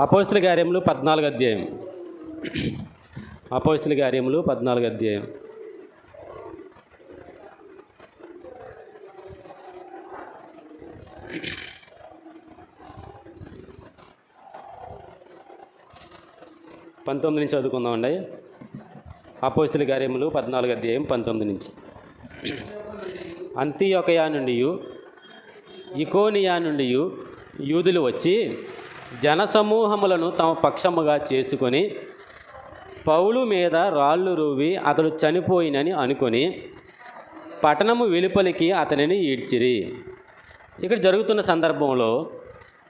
అపోస్తల కార్యములు 14 అధ్యాయం. అపోస్తల కార్యములు 14 అధ్యాయం. పంతొమ్మిది నుంచి చదువుకుందామండి. అపోస్తల కార్యములు 14 అధ్యాయం 19 నుంచి. అంతియొకయ నుండి ఇకోనియా నుండి యూదులు వచ్చి జనసమూహములను తమ పక్షముగా చేసుకొని పౌలు మీద రాళ్ళు రువ్వి అతడు చనిపోయినని అనుకొని పట్టణము వెలుపలికి అతనిని ఈడ్చిరి. ఇక్కడ జరుగుతున్న సందర్భంలో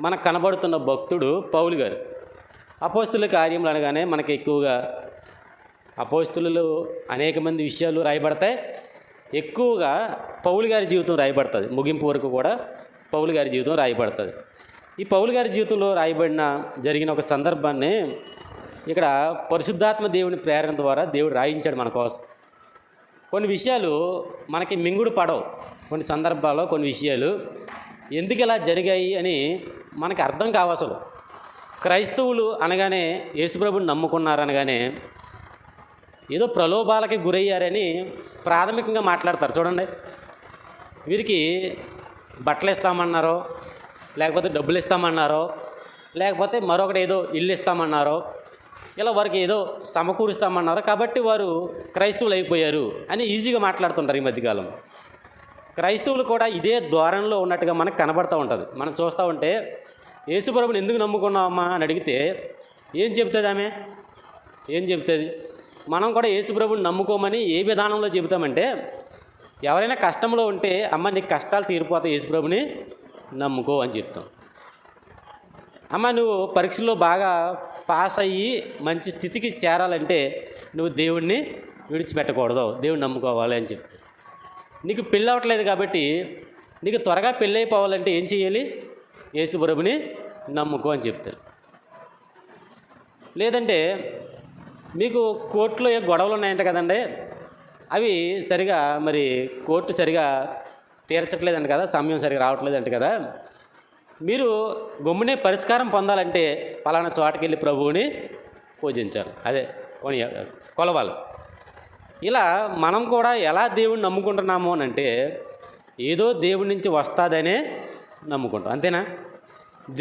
మనకు కనబడుతున్న భక్తుడు పౌలు గారు. అపోస్తల కార్యములు అనగానే మనకి ఎక్కువగా అపోస్తలు అనేక మంది విషయాలు రాయబడతాయి. ఎక్కువగా పౌలు గారి జీవితం రాయబడుతుంది. ముగింపు వరకు కూడా పౌలు గారి జీవితం రాయబడుతుంది. ఈ పౌలు గారి జీవితంలో రాయబడిన జరిగిన ఒక సందర్భాన్ని ఇక్కడ పరిశుద్ధాత్మ దేవుని ప్రేరణ ద్వారా దేవుడు రాయించాడు మన కోసం. కొన్ని విషయాలు మనకి మింగుడు పడవు. కొన్ని సందర్భాల్లో కొన్ని విషయాలు ఎందుకు ఇలా జరిగాయి అని మనకి అర్థం కావసలు. క్రైస్తవులు అనగానే యేసుప్రభుని నమ్ముకున్నారనగానే ఏదో ప్రలోభాలకి గురయ్యారని ప్రాథమికంగా మాట్లాడతారు. చూడండి, వీరికి బట్టలు ఇస్తామన్నారో, లేకపోతే డబ్బులు ఇస్తామన్నారో, లేకపోతే మరొకటి ఏదో ఇల్లు ఇస్తామన్నారో, ఇలా వారికి ఏదో సమకూరుస్తామన్నారో, కాబట్టి వారు క్రైస్తవులు అయిపోయారు అని ఈజీగా మాట్లాడుతుంటారు. ఈ మధ్యకాలం క్రైస్తవులు కూడా ఇదే ధోరణిలో ఉన్నట్టుగా మనకు కనబడుతూ ఉంటుంది. మనం చూస్తూ ఉంటే యేసుప్రభుని ఎందుకు నమ్ముకున్నామమ్మా అని అడిగితే ఏం చెప్తుంది ఆమె? ఏం చెప్తుంది? మనం కూడా యేసుప్రభుని నమ్ముకోమని ఏ విధానంలో చెబుతామంటే, ఎవరైనా కష్టంలో ఉంటే అమ్మ నీకు కష్టాలు తీరిపోతాయి, యేసుప్రభుని నమ్ముకో అని చెప్తాం. అమ్మ నువ్వు పరీక్షల్లో బాగా పాస్ అయ్యి మంచి స్థితికి చేరాలంటే నువ్వు దేవుణ్ణి విడిచిపెట్టకూడదు, దేవుణ్ణి నమ్ముకోవాలి అని చెప్తాం. నీకు పెళ్ళి అవ్వట్లేదు కాబట్టి నీకు త్వరగా పెళ్ళి అయిపోవాలంటే ఏం చేయాలి? యేసుప్రభుని నమ్ముకో అని చెప్తారు. లేదంటే మీకు కోర్టులో ఏ గొడవలు ఉన్నాయంట కదండి, అవి సరిగా మరి కోర్టు సరిగా తీర్చట్లేదంట కదా, సమయం సరిగా రావట్లేదంట కదా, మీరు గమ్మునే పరిష్కారం పొందాలంటే పలానా చోటకి వెళ్ళి ప్రభువుని పూజించాలి, అదే కొలవాలి. ఇలా మనం కూడా ఎలా దేవుణ్ణి నమ్ముకుంటున్నాము అని అంటే ఏదో దేవుడి నుంచి వస్తుందనే నమ్ముకుంటాం, అంతేనా?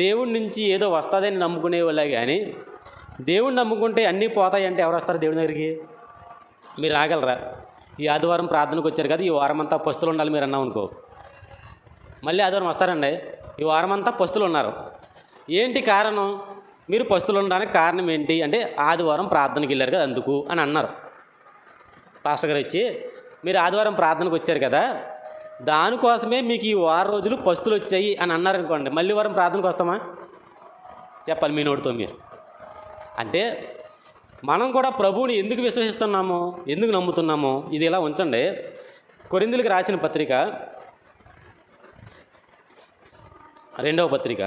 దేవుడి నుంచి ఏదో వస్తుందని నమ్ముకునే వాళ్ళే కానీ దేవుడిని నమ్ముకుంటే అన్నీ పోతాయంటే ఎవరు వస్తారు దేవుడి దగ్గరికి? మీరు రాగలరా? ఈ ఆదివారం ప్రార్థనకు వచ్చారు కదా, ఈ వారం అంతా పస్తులు ఉండాలి మీరు అన్నాం అనుకో, మళ్ళీ ఆదివారం వస్తారండి. ఈ వారం అంతా పస్తులు ఉన్నారు. ఏంటి కారణం? మీరు పస్తులు ఉండడానికి కారణం ఏంటి అంటే ఆదివారం ప్రార్థనకి వెళ్ళారు కదా అందుకు అని అన్నారు. పాస్టర్ గారు వచ్చి మీరు ఆదివారం ప్రార్థనకు వచ్చారు కదా, దానికోసమే మీకు ఈ వారం రోజులు పస్తులు వచ్చాయి అని అన్నారనుకోండి, మళ్ళీ వారం ప్రార్థనకు వస్తామా? చెప్పాలి మీ నోటితో మీరు. అంటే మనం కూడా ప్రభువుని ఎందుకు విశ్వసిస్తున్నామో, ఎందుకు నమ్ముతున్నామో ఇది ఇలా ఉంచండి. కొరింథీయులకు రాసిన పత్రిక 2వ పత్రిక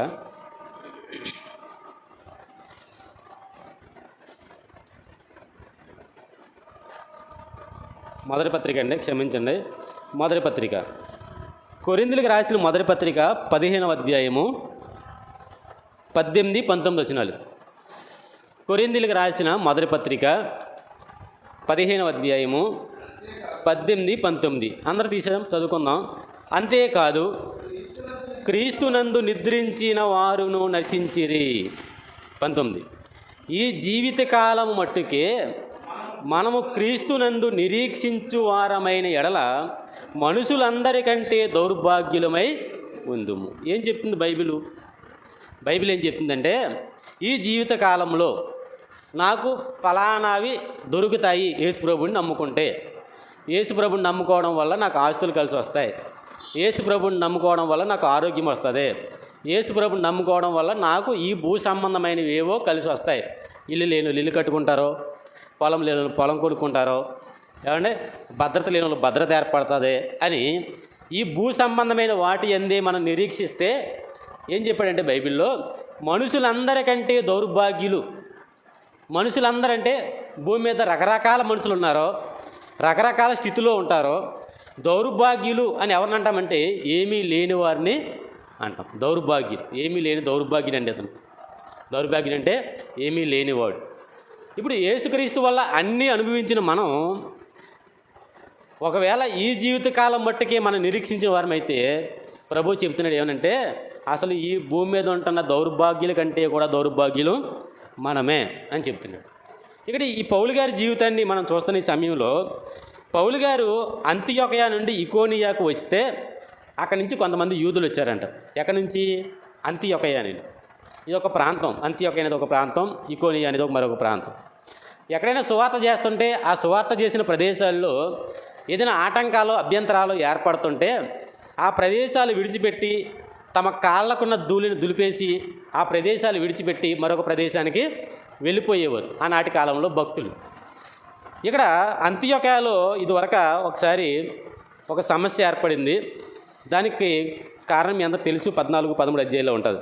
1వ పత్రిక అండి, క్షమించండి, 1వ పత్రిక కొరింథీయులకు రాసిన 1వ పత్రిక 15వ అధ్యాయము 18, 19 వచనాలు. కొరింథీయులకు రాసిన 1వ పత్రిక 15వ అధ్యాయము 18, 19 అందరూ తీసేద్దాం, చదువుకుందాం. అంతేకాదు క్రీస్తునందు నిద్రించిన వారును నశించిరి. 19 ఈ జీవితకాలము మట్టుకే మనము క్రీస్తునందు నిరీక్షించు వారమైన ఎడల మనుషులందరికంటే దౌర్భాగ్యులమై ఉందుము. ఏం చెప్తుంది బైబిల్? బైబిల్ ఏం చెప్తుందంటే ఈ జీవితకాలంలో నాకు ఫలానావి దొరుకుతాయి యేసుప్రభుని నమ్ముకుంటే. యేసుప్రభుని నమ్ముకోవడం వల్ల నాకు ఆస్తులు కలిసి వస్తాయి, యేసుప్రభుని నమ్ముకోవడం వల్ల నాకు ఆరోగ్యం వస్తుంది, యేసుప్రభుని నమ్ముకోవడం వల్ల నాకు ఈ భూ సంబంధమైనవి ఏవో కలిసి వస్తాయి. ఇల్లు లేని ఇల్లు కట్టుకుంటారో, పొలం లేని పొలం కొనుక్కుంటారో, ఏమంటే భద్రత లేని వాళ్ళు భద్రత ఏర్పడుతుంది అని ఈ భూ సంబంధమైన వాటి అందే మనం నిరీక్షిస్తే ఏం చెప్పాడంటే బైబిల్లో, మనుషులందరికంటే దౌర్భాగ్యులు. మనుషులందరంటే భూమి మీద రకరకాల మనుషులు ఉన్నారో, రకరకాల స్థితిలో ఉంటారో, దౌర్భాగ్యులు అని ఎవరిని అంటామంటే ఏమీ లేని వారిని అంటాం. దౌర్భాగ్యుడు, ఏమీ లేని దౌర్భాగ్యుడు అండి అతను. దౌర్భాగ్యుడు అంటే ఏమీ లేనివాడు. ఇప్పుడు యేసుక్రీస్తు వల్ల అన్నీ అనుభవించిన మనం ఒకవేళ ఈ జీవితకాలం మట్టుకే మనం నిరీక్షించిన వారమైతే ప్రభు చెప్తున్నాడు ఏమనంటే, అసలు ఈ భూమి మీద ఉంటున్న దౌర్భాగ్యుల కంటే కూడా దౌర్భాగ్యులు మనమే అని చెప్తున్నాడు. ఇక్కడ ఈ పౌలు గారి జీవితాన్ని మనం చూస్తున్న ఈ సమయంలో పౌలు గారు అంతియొకయ నుండి ఇకోనియాకు వస్తే అక్కడి నుంచి కొంతమంది యూదులు వచ్చారంట. ఎక్కడి నుంచి? అంతియొకయ అనేది ఇది ఒక ప్రాంతం, అంతియొకయ అనేది ఒక ప్రాంతం, ఇకోనియా అనేది మరొక ప్రాంతం. ఎక్కడైనా సువార్త చేస్తుంటే ఆ సువార్త చేసిన ప్రదేశాల్లో ఏదైనా ఆటంకాలు అభ్యంతరాలు ఏర్పడుతుంటే ఆ ప్రదేశాలు విడిచిపెట్టి తమ కాళ్ళకున్న ధూళిని దులిపేసి ఆ ప్రదేశాలు విడిచిపెట్టి మరొక ప్రదేశానికి వెళ్ళిపోయేవారు ఆనాటి కాలంలో భక్తులు. ఇక్కడ అంతియొకయలో ఇదివరకు ఒకసారి ఒక సమస్య ఏర్పడింది. దానికి కారణం ఎంత తెలుసు, 14-13 అధ్యాయంలో ఉంటుంది.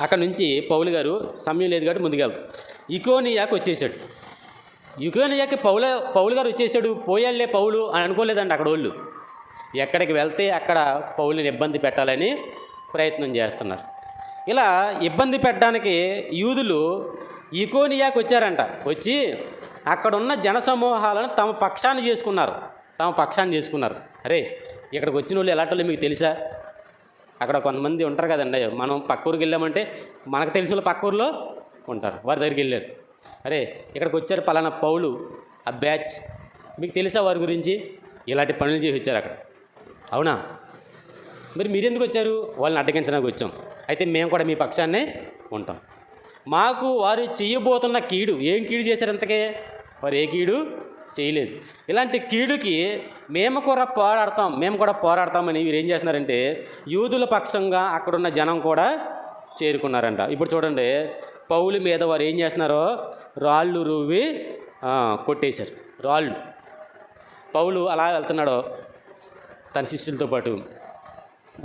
అక్కడ నుంచి పౌలు గారు సమయం లేదు కాబట్టి ముందుకెళ్తాం. ఇకోనియాకి వచ్చేసాడు. ఇకోనియాకి పౌలు గారు వచ్చేసాడు. పోయాళ్లే పౌలు అని అనుకోలేదండి అక్కడ వాళ్ళు. ఎక్కడికి వెళ్తే అక్కడ పౌలుని ఇబ్బంది పెట్టాలని ప్రయత్నం చేస్తున్నారు. ఇలా ఇబ్బంది పెట్టడానికి యూదులు ఇకోనియాకి వచ్చారంట. వచ్చి అక్కడున్న జనసమూహాలను తమ పక్షాన్ని చేసుకున్నారు. అరే, ఇక్కడికి వచ్చిన వాళ్ళు ఎలాంటి వాళ్ళు మీకు తెలుసా? అక్కడ కొంతమంది ఉంటారు కదండి, మనం పక్క ఊరికి వెళ్ళామంటే మనకు తెలిసిన వాళ్ళు పక్క ఊరిలో ఉంటారు, వారి దగ్గరికి వెళ్ళారు. అరే, ఇక్కడికి వచ్చారు పలానా పౌలు, ఆ బ్యాచ్, మీకు తెలుసా వారి గురించి? ఇలాంటి పనులు చేసి వచ్చారు అక్కడ. అవునా? మరి మీరెందుకు వచ్చారు? వాళ్ళని అడ్డగించడానికి వచ్చాం. అయితే మేము కూడా మీ పక్షాన్నే ఉంటాం. మాకు వారు చేయబోతున్న కీడు, ఏం కీడు చేశారు అంతకే? వారు ఏ కీడు చేయలేదు. ఇలాంటి కీడుకి మేము కూడా పోరాడతామని వీరు ఏం చేస్తున్నారంటే యూదుల పక్షంగా అక్కడున్న జనం కూడా చేరుకున్నారంట. ఇప్పుడు చూడండి, పౌలు మీద వారు ఏం చేస్తున్నారో రాళ్ళు రువ్వి కొట్టేశారు. రాళ్ళు. పౌలు అలా వెళ్తున్నాడో తన శిష్యులతో పాటు.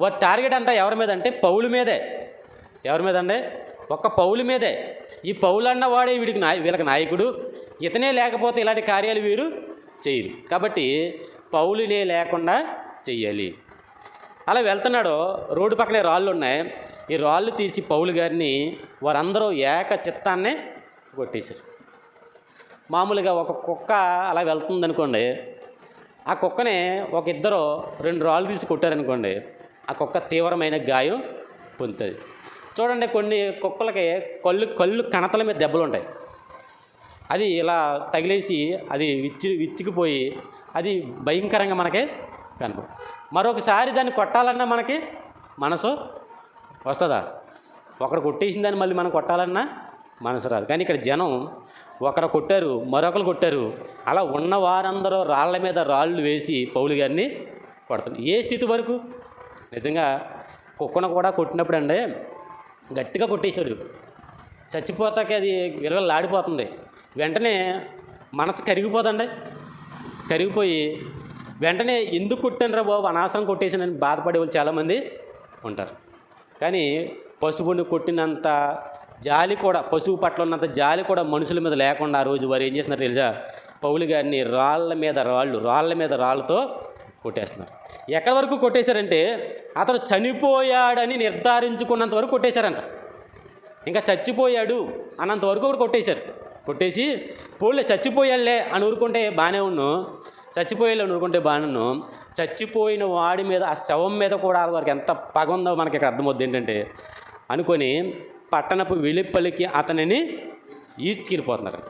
వారి టార్గెట్ అంతా ఎవరి మీద అంటే పౌలు మీదే. ఎవరి మీద అండి? ఒక్క పౌలు మీదే. ఈ పౌలు అన్నవాడే వీళ్ళకి నాయకుడు. ఇతనే లేకపోతే ఇలాంటి కార్యాలు వీరు చేయరు. కాబట్టి పౌలునే లేకుండా చెయ్యాలి. అలా వెళ్తున్నాడో రోడ్డు పక్కనే రాళ్ళు ఉన్నాయి. ఈ రాళ్ళు తీసి పౌలు గారిని వారందరూ ఏక చిత్తాన్నే కొట్టేశారు. మామూలుగా ఒక కుక్క అలా వెళ్తుందనుకోండి, ఆ కుక్కనే ఒక ఇద్దరు 2 రాళ్ళు తీసి కొట్టారనుకోండి, ఆ కుక్క తీవ్రమైన గాయం పొందుతుంది. చూడండి, కొన్ని కుక్కలకి కళ్ళు కణతల మీద దెబ్బలు ఉంటాయి. అది ఇలా తగిలేసి అది విచ్చికిపోయి అది భయంకరంగా మనకి కనపడు. మరొకసారి దాన్ని కొట్టాలన్నా మనకి మనసు వస్తుందా? ఒకడు కొట్టేసిన దాన్ని మళ్ళీ మనం కొట్టాలన్నా మనసు రాదు. కానీ ఇక్కడ జనం ఒకరు కొట్టారు, మరొకరు కొట్టారు. అలా ఉన్న వారందరూ రాళ్ల మీద రాళ్ళు వేసి పౌలు గారిని కొడతారు. ఏ స్థితి వరకు? నిజంగా కుక్కను కూడా కొట్టినప్పుడు అండి గట్టిగా కొట్టేశాడు, చచ్చిపోతాకి అది విరగలాడిపోతుంది. వెంటనే మనసు కరిగిపోదండి. కరిగిపోయి వెంటనే ఎందుకు కొట్టాను రా బాబు, అనవసరం కొట్టేసానని బాధపడే వాళ్ళు చాలామంది ఉంటారు. కానీ పశువుని కొట్టినంత జాలి కూడా, పశువు పట్ల ఉన్నంత జాలి కూడా మనుషుల మీద లేకుండా ఆ రోజు వారు ఏం చేస్తున్నారు తెలుసా? పౌలు గారిని రాళ్ళ మీద రాళ్ళతో కొట్టేస్తున్నారు. ఎక్కడి వరకు కొట్టేశారంటే అతను చనిపోయాడని నిర్ధారించుకున్నంత వరకు కొట్టేశారంట. ఇంకా చచ్చిపోయాడు అన్నంత వరకు కూడా కొట్టేశారు. కొట్టేసి పోలే చచ్చిపోయాళ్లే అని ఊరుకుంటే బాగానే చచ్చిపోయిన వాడి మీద, ఆ శవం మీద కూడా వారికి ఎంత పగ ఉందో మనకి ఇక్కడ అర్థమవుద్ది. ఏంటంటే అనుకొని పట్టణపు వెలుపలికి అతనిని ఈడ్చుకెళ్ళిపోతున్నారు.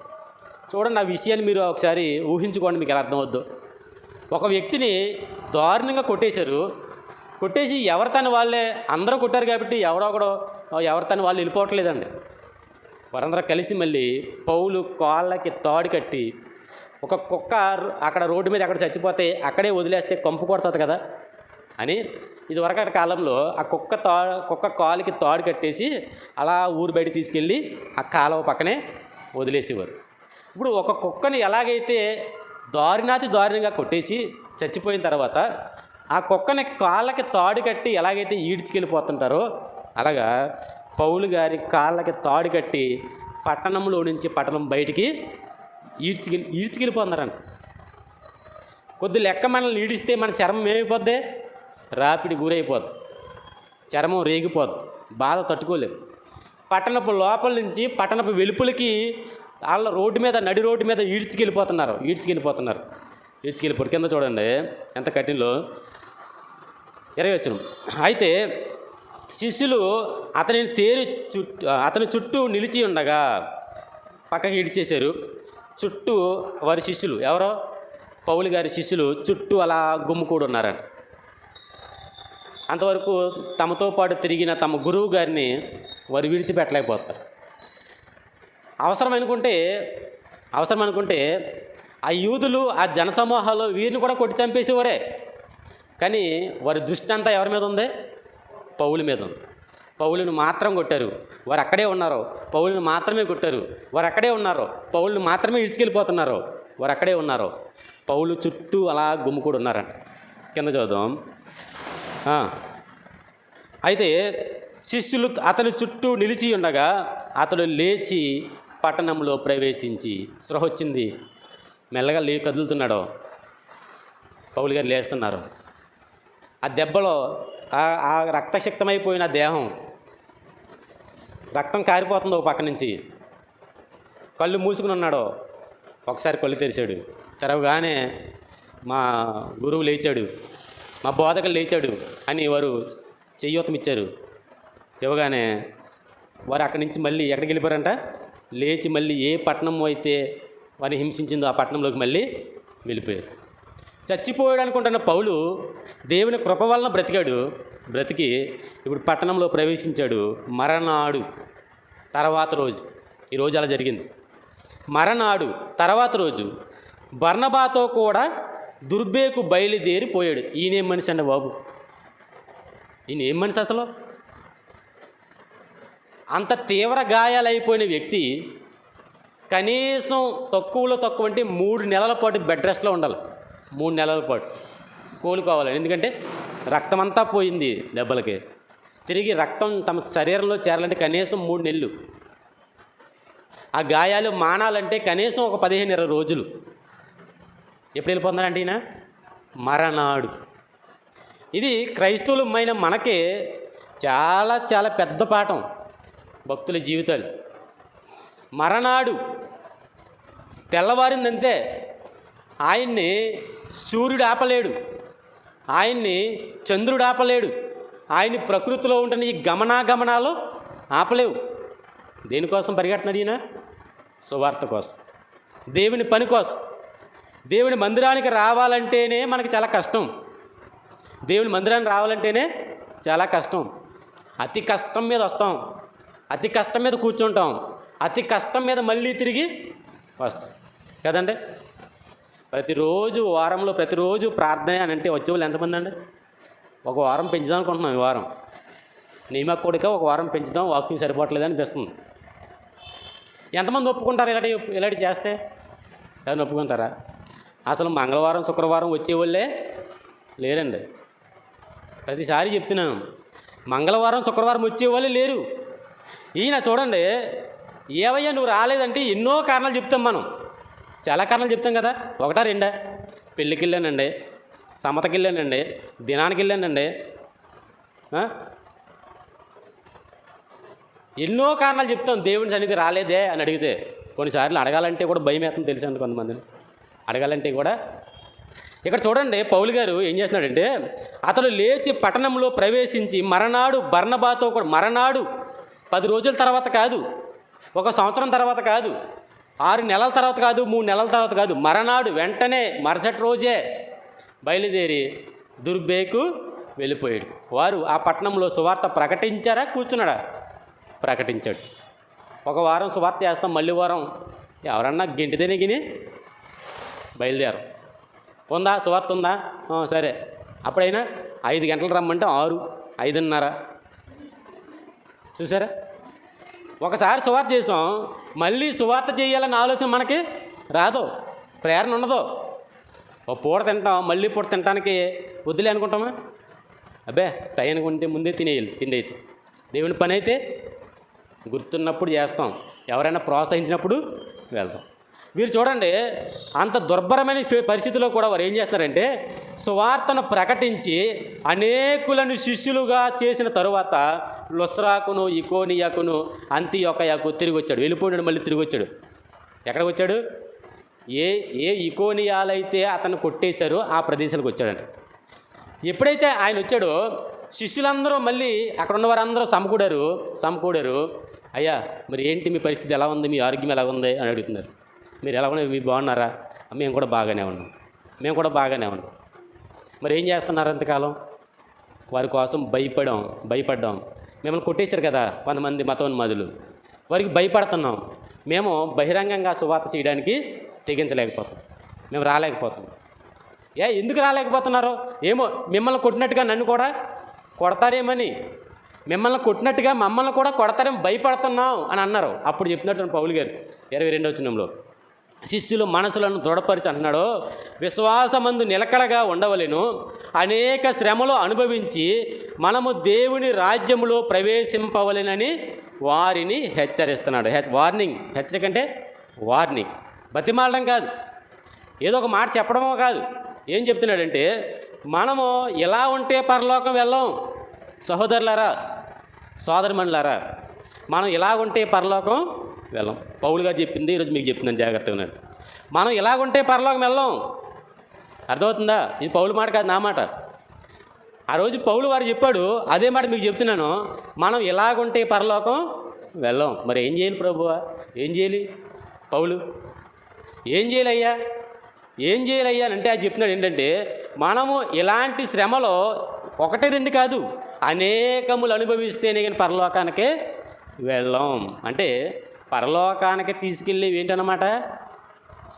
చూడండి, ఆ విషయాన్ని మీరు ఒకసారి ఊహించుకోండి, మీకు ఎలా అర్థమవుద్దో. ఒక వ్యక్తిని దారుణంగా కొట్టేశారు. కొట్టేసి ఎవరి తను వాళ్ళే, అందరూ కొట్టారు కాబట్టి ఎవరి తను వాళ్ళు వెళ్ళిపోవట్లేదండి. వారందరూ కలిసి మళ్ళీ పౌలు కాళ్ళకి తాడు కట్టి, ఒక కుక్క అక్కడ రోడ్డు మీద అక్కడ చచ్చిపోతే అక్కడే వదిలేస్తే కంపు కొడుతుంది కదా అని ఇదివరకటి కాలంలో ఆ కుక్క కాలుకి తాడు కట్టేసి అలా ఊరు బయట తీసుకెళ్ళి ఆ కాలువ పక్కనే వదిలేసేవారు. ఇప్పుడు ఒక కుక్కని ఎలాగైతే దారుణంగా కొట్టేసి చచ్చిపోయిన తర్వాత ఆ కుక్కని కాళ్ళకి తాడు కట్టి ఎలాగైతే ఈడ్చుకెళ్ళిపోతుంటారో అలాగా పౌలు గారి కాళ్ళకి తాడు కట్టి పట్టణంలో నుంచి పట్టణం బయటికి ఈడ్చుకెళ్ళిపోతున్నారంట. కొద్ది లెక్క మనల్ని ఈడిస్తే మన చర్మం ఏమైపోద్ది? రాపిడి గురైపోద్ది. చర్మం రేగిపోద్ది, బాధ తట్టుకోలేరు. పట్టణపు లోపల నుంచి పట్టణపు వెలుపులకి వాళ్ళ రోడ్డు మీద, నడి రోడ్డు మీద ఈడ్చుకెళ్ళిపోరు. కింద చూడండి ఎంత కఠినలో 20 వచనం. అయితే శిష్యులు అతని చుట్టూ నిలిచి ఉండగా పక్కకి ఈడ్చేశారు. చుట్టూ వారి శిష్యులు, ఎవరో పౌలు గారి శిష్యులు చుట్టూ అలా గుమ్ముకూడి ఉన్నారంట. అంతవరకు తమతో పాటు తిరిగిన తమ గురువు గారిని వారు విడిచిపెట్టలేకపోతారు. అవసరం అనుకుంటే ఆ యూదులు, ఆ జనసమూహాలు వీరిని కూడా కొట్టి చంపేసేవారే. కానీ వారి దృష్టి అంతా ఎవరి మీద ఉంది? పౌలు మీద ఉంది. పౌలుని మాత్రం కొట్టారు, వారు అక్కడే ఉన్నారు. పౌలుని మాత్రమే కొట్టారు, వారు అక్కడే ఉన్నారు. పౌలుని మాత్రమే ఇడ్చుకెళ్ళిపోతున్నారు, వారు అక్కడే ఉన్నారు. పౌలు చుట్టూ అలా గుమ్ముకూడి ఉన్నారంట. కింద చూద్దాం. అయితే శిష్యులు అతని చుట్టూ నిలిచి ఉండగా అతడు లేచి పట్టణంలో ప్రవేశించి, స్పృహ వచ్చింది, మెల్లగా కదులుతున్నాడు. పౌలు గారు లేస్తున్నారు. ఆ దెబ్బలో ఆ రక్తశక్తమైపోయిన దేహం, రక్తం కారిపోతుంది ఒక పక్క నుంచి. కళ్ళు మూసుకుని ఉన్నాడు. ఒకసారి కళ్ళు తెరిచాడు. తెరవగానే మా గురువు లేచాడు, మా బోధకులు లేచాడు అని వారు చెయ్యూతం ఇచ్చారు. ఇవ్వగానే వారు అక్కడి నుంచి మళ్ళీ ఎక్కడికి వెళ్ళిపోయారంట? లేచి మళ్ళీ ఏ పట్టణం అయితే వారిని హింసించిందో ఆ పట్టణంలోకి మళ్ళీ వెళ్ళిపోయారు. చచ్చిపోయాడు అనుకుంటున్న పౌలు దేవుని కృప వలన బ్రతికి ఇప్పుడు పట్టణంలో ప్రవేశించాడు. మరనాడు తర్వాత రోజు, ఈరోజు అలా జరిగింది. మరనాడు తర్వాత రోజు బర్నబాతో కూడా దుర్బేకు బయలుదేరిపోయాడు. ఈయనేం మనిషి అండి బాబు, ఈయన ఏం మనిషి అసలు? అంత తీవ్ర గాయాలైపోయిన వ్యక్తి కనీసం తక్కువలో తక్కువ అంటే 3 నెలల పాటు బెడ్ రెస్ట్లో ఉండాలి. 3 నెలల పాటు కోలుకోవాలి. ఎందుకంటే రక్తం అంతా పోయింది దెబ్బలకి. తిరిగి రక్తం తమ శరీరంలో చేరాలంటే కనీసం 3 నెలలు. ఆ గాయాలు మానాలంటే కనీసం ఒక 15-20 రోజులు. ఎప్పుడు వెళ్ళిపోతున్నాడంటే ఈయన? మరనాడు. ఇది క్రైస్తవులమైన మనకే చాలా చాలా పెద్ద పాఠం, భక్తుల జీవితాలు. మరనాడు తెల్లవారిందంతే. ఆయన్ని సూర్యుడు ఆపలేడు, ఆయన్ని చంద్రుడు ఆపలేడు, ఆయన్ని ప్రకృతిలో ఉంటున్న ఈ గమనాలు ఆపలేవు. దేనికోసం పరిగెడుతున్నాడు ఈయన? సువార్త కోసం, దేవుని పని కోసం. దేవుని మందిరానికి రావాలంటేనే మనకి చాలా కష్టం. దేవుని మందిరానికి రావాలంటేనే చాలా కష్టం. అతి కష్టం మీద వస్తాం, అతి కష్టం మీద కూర్చుంటాం, అతి కష్టం మీద మళ్ళీ తిరిగి వస్తాం కదండి. ప్రతిరోజు వారంలో ప్రతిరోజు ప్రార్థన అని అంటే వచ్చేవాళ్ళు ఎంతమంది అండి? ఒక వారం పెంచుదాం అనుకుంటున్నాం. ఈ వారం నియమక కూడిక ఒక వారం పెంచుదాం, వాకింగ్ సరిపోవట్లేదు అనిపిస్తుంది. ఎంతమంది ఒప్పుకుంటారు ఇలాంటి చేస్తే? ఎవరిని ఒప్పుకుంటారా? అసలు మంగళవారం శుక్రవారం వచ్చేవాళ్ళే లేరండి. ప్రతిసారి చెప్తున్నాను, మంగళవారం శుక్రవారం వచ్చేవాళ్ళే లేరు. ఈయన చూడండి, ఏవయ్యా నువ్వు రాలేదంటే ఎన్నో కారణాలు చెప్తాం మనం, చాలా కారణాలు చెప్తాం కదా. 1-2 పెళ్ళికి వెళ్ళానండి, సమతకి వెళ్ళానండి, దినానికి వెళ్ళానండి, ఎన్నో కారణాలు చెప్తాం దేవుని సన్నిధి రాలేదే అని అడిగితే. కొన్నిసార్లు అడగాలంటే కూడా భయం వేస్తుంది తెలుసండి కొంతమందిని, అడగాలంటే కూడా. ఇక్కడ చూడండి పౌలు గారు ఏం చేస్తున్నాడంటే, అతడు లేచి పట్టణంలో ప్రవేశించి మరనాడు బర్నబాతో కూడా, మరనాడు 10 రోజుల తర్వాత కాదు, 1 సంవత్సరం తర్వాత కాదు, 6 నెలల తర్వాత కాదు, 3 నెలల తర్వాత కాదు, మరనాడు వెంటనే మరుసటి రోజే బయలుదేరి దుర్బేకు వెళ్ళిపోయాడు. వారు ఆ పట్టణంలో సువార్త ప్రకటించారా, కూర్చున్నాడా? ప్రకటించాడు. 1 వారం సువార్త చేస్తాం, మళ్ళీ వారం ఎవరన్నా గింటిదేనే గిని బయలుదేరం. ఉందా సువార్త ఉందా? సరే. అప్పుడైనా 5 గంటలు రమ్మంటే 6, 5:30. చూసారా? ఒకసారి సువార్త చేసాం, మళ్ళీ సువార్త చేయాలన్న ఆలోచన మనకి రాదు, ప్రేరణ ఉండదు. ఓ పూట తింటాం, మళ్ళీ పూట తినడానికి వద్దులే అనుకుంటామా? అబ్బే టైంకి ఉంటే ముందే తినేయాలి. తిండి అయితే దేవుని పని అయితే గుర్తున్నప్పుడు చేస్తాం, ఎవరైనా ప్రోత్సహించినప్పుడు వెళ్తాం. వీరు చూడండి, అంత దుర్భరమైన పరిస్థితిలో కూడా వారు ఏం చేస్తున్నారంటే సువార్తను ప్రకటించి అనేకులను శిష్యులుగా చేసిన తరువాత లుస్రాకును, ఇకోనియాకును, అంతియొకయకు తిరిగి వచ్చాడు. వెళ్ళిపోయాడు, మళ్ళీ తిరిగి వచ్చాడు. ఎక్కడికి వచ్చాడు? ఏ ఏ ఇకోనియాలైతే అతను కొట్టేశారో ఆ ప్రదేశానికి వచ్చాడంట. ఎప్పుడైతే ఆయన వచ్చాడో శిష్యులందరూ మళ్ళీ అక్కడ ఉన్న వారందరూ సమకూడారు. అయ్యా, మరి ఏంటి మీ పరిస్థితి ఎలా ఉంది, మీ ఆరోగ్యం ఎలా ఉంది అని అడుగుతున్నారు. మీరు ఎలా ఉన్నారు, మీరు బాగున్నారా? మేము కూడా బాగానే ఉన్నాం. మరి ఏం చేస్తున్నారు అంతకాలం? వారి కోసం భయపడ్డాం. మిమ్మల్ని కొట్టేశారు కదా కొంతమంది మతోన్మాదులు, వారికి భయపడుతున్నాం. మేము బహిరంగంగా సువార్త చేయడానికి తెగించలేకపోతాం, మేము రాలేకపోతాం. ఎందుకు రాలేకపోతున్నారో ఏమో, మిమ్మల్ని కొట్టినట్టుగా నన్ను కూడా కొడతారేమని, మిమ్మల్ని కొట్టినట్టుగా మమ్మల్ని కూడా కొడతారేమో భయపడుతున్నాం అని అన్నారు. అప్పుడు చెప్తున్నట్టు పౌలు గారు 22వ వచనంలో, శిష్యులు మనసులను దృఢపరిచి అంటున్నాడు, విశ్వాసమందు నిలకడగా ఉండవలెను, అనేక శ్రమలు అనుభవించి మనము దేవుని రాజ్యములో ప్రవేశింపవలెనని వారిని హెచ్చరిస్తున్నాడు. వార్నింగ్. హెచ్చరిక అంటే వార్నింగ్, బతిమాలడం కాదు, ఏదో ఒక మాట చెప్పడమో కాదు. ఏం చెప్తున్నాడంటే మనము ఎలా ఉంటే పరలోకం వెళ్ళాం. సహోదరులారా, సోదరిమణులారా, మనం ఎలా ఉంటే పరలోకం వెళ్ళాం. పౌలు గారు చెప్పింది ఈరోజు మీకు చెప్తున్నాను, జాగ్రత్తగా. మనం ఎలాగుంటే పరలోకం వెళ్ళాం. అర్థమవుతుందా? ఇది పౌలు మాట కాదు, నా మాట. ఆ రోజు పౌలు వారు చెప్పాడు, అదే మాట మీకు చెప్తున్నాను. మనం ఎలాగుంటే పరలోకం వెళ్ళాం. మరి ఏం చేయాలి ప్రభువా? ఏం చేయాలి పౌలు? ఏం చేయాలయ్యా అంటే అది చెప్తున్నాడు ఏంటంటే, మనము ఇలాంటి శ్రమలో 1-2 కాదు, అనేకములు అనుభవిస్తేనే కానీ పరలోకానికే వెళ్ళాం. అంటే పరలోకానికి తీసుకెళ్ళేవి ఏంటన్నమాట?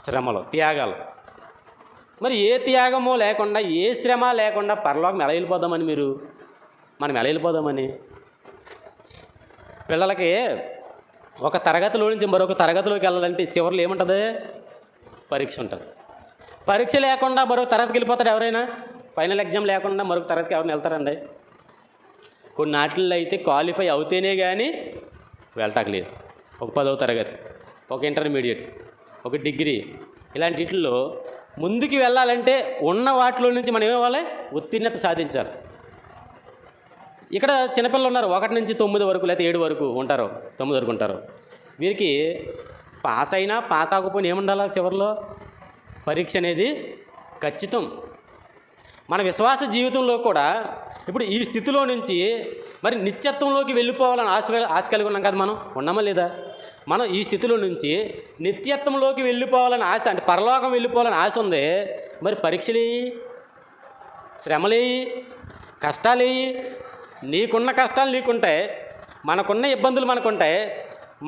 శ్రమలు, త్యాగాలు. మరి ఏ త్యాగమో లేకుండా, ఏ శ్రమ లేకుండా పరలోకం ఎలా వెళ్ళిపోదామని మనం ఎలా వెళ్ళిపోదామని? పిల్లలకి ఒక తరగతిలో నుంచి మరొక తరగతిలోకి వెళ్ళాలంటే చివరిలో ఏముంటుంది? పరీక్ష ఉంటుంది. పరీక్ష లేకుండా మరొక తరగతికి వెళ్ళిపోతాడు ఎవరైనా? ఫైనల్ ఎగ్జామ్ లేకుండా మరొక తరగతికి ఎవరైనా వెళ్తారండి? కొన్ని నాటిల్లో అయితే క్వాలిఫై అవుతేనే కానీ వెళ్ళటాకలేదు. ఒక 10వ తరగతి, ఒక ఇంటర్మీడియట్, ఒక డిగ్రీ, ఇలాంటి వీటిల్లో ముందుకు వెళ్ళాలంటే ఉన్న వాటిలో నుంచి మనం ఏమవ్వాలి? ఉత్తీర్ణత సాధించాలి. ఇక్కడ చిన్నపిల్లలు ఉన్నారు, 1 నుంచి 9 వరకు, లేకపోతే 7 వరకు ఉంటారు, 9 వరకు ఉంటారు. వీరికి పాస్ అయినా పాస్ అవ్వకపోయినా ఏముండాలి? చివరిలో పరీక్ష అనేది ఖచ్చితం. మన విశ్వాస జీవితంలో కూడా ఇప్పుడు ఈ స్థితిలో నుంచి మరి నిత్యత్వంలోకి వెళ్ళిపోవాలని ఆశ కలిగి ఉన్నాం కదా. మనం ఉన్నామా లేదా? మనం ఈ స్థితిలో నుంచి నిత్యత్వంలోకి వెళ్ళిపోవాలని ఆశ, అంటే పరలోకం వెళ్ళిపోవాలని ఆశ ఉంది. మరి పరీక్షలేయి, శ్రమలేయి, కష్టాలేయి. నీకున్న కష్టాలు నీకుంటాయి, మనకున్న ఇబ్బందులు మనకుంటాయి,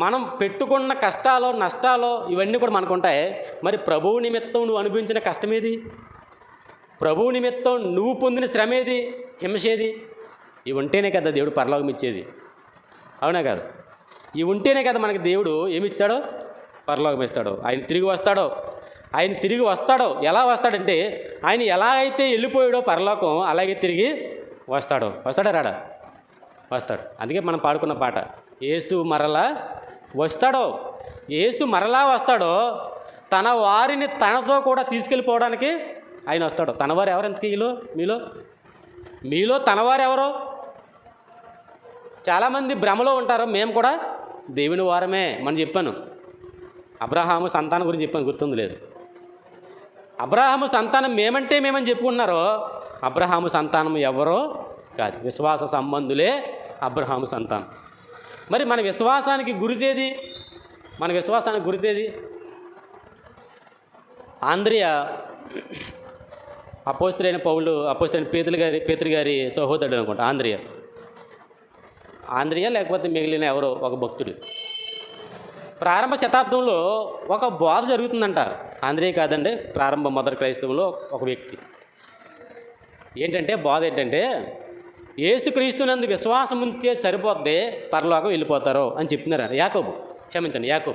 మనం పెట్టుకున్న కష్టాలు నష్టాలు ఇవన్నీ కూడా మనకుంటాయి. మరి ప్రభువు నిమిత్తం నువ్వు అనుభవించిన కష్టమేది? ప్రభువు నిమిత్తం నువ్వు పొందిన శ్రమేది, హింసేది? ఇవి ఉంటేనే కదా దేవుడు పరలోకం ఇచ్చేది, అవునా కాదు? ఇవి ఉంటేనే కదా మనకి దేవుడు ఏమిస్తాడో? పరలోకం ఇస్తాడో. ఆయన తిరిగి వస్తాడో. ఎలా వస్తాడంటే, ఆయన ఎలా అయితే వెళ్ళిపోయాడో పరలోకం, అలాగే తిరిగి వస్తాడా రాడా? వస్తాడు. అందుకే మనం పాడుకున్న పాట, యేసు మరలా వస్తాడో, తన వారిని తనతో కూడా తీసుకెళ్ళిపోవడానికి ఆయన వస్తాడు. తనవారు ఎవరు? ఎంతకీ మీలో తనవారు ఎవరో? చాలామంది భ్రమలో ఉంటారు. మేము కూడా దేవుని వారమే. మనం చెప్పాను, అబ్రహాము సంతానం గురించి చెప్పాను, గుర్తుంది లేదు? అబ్రహాము సంతానం మేమని చెప్పుకున్నారో, అబ్రహాము సంతానం ఎవరో కాదు, విశ్వాస సంబంధులే అబ్రహాము సంతానం. మరి మన విశ్వాసానికి గురితేది? ఆంద్రియా అపోస్తలుడైన పేతురు గారి సహోదరుడు అనుకుంటా. ఆంద్రియా లేకపోతే మిగిలిన ఎవరో ఒక భక్తుడు. ప్రారంభ శతాబ్దంలో ఒక బోధ జరుగుతుందంట. ఆంద్రియా కాదండి, ప్రారంభ మొదటి క్రైస్తవంలో ఒక వ్యక్తి. బోధ ఏంటంటే యేసుక్రీస్తునందు విశ్వాసం ఉంటే సరిపోద్ది, పరలోకం వెళ్ళిపోతారు అని చెప్తున్నారు. యాకోబు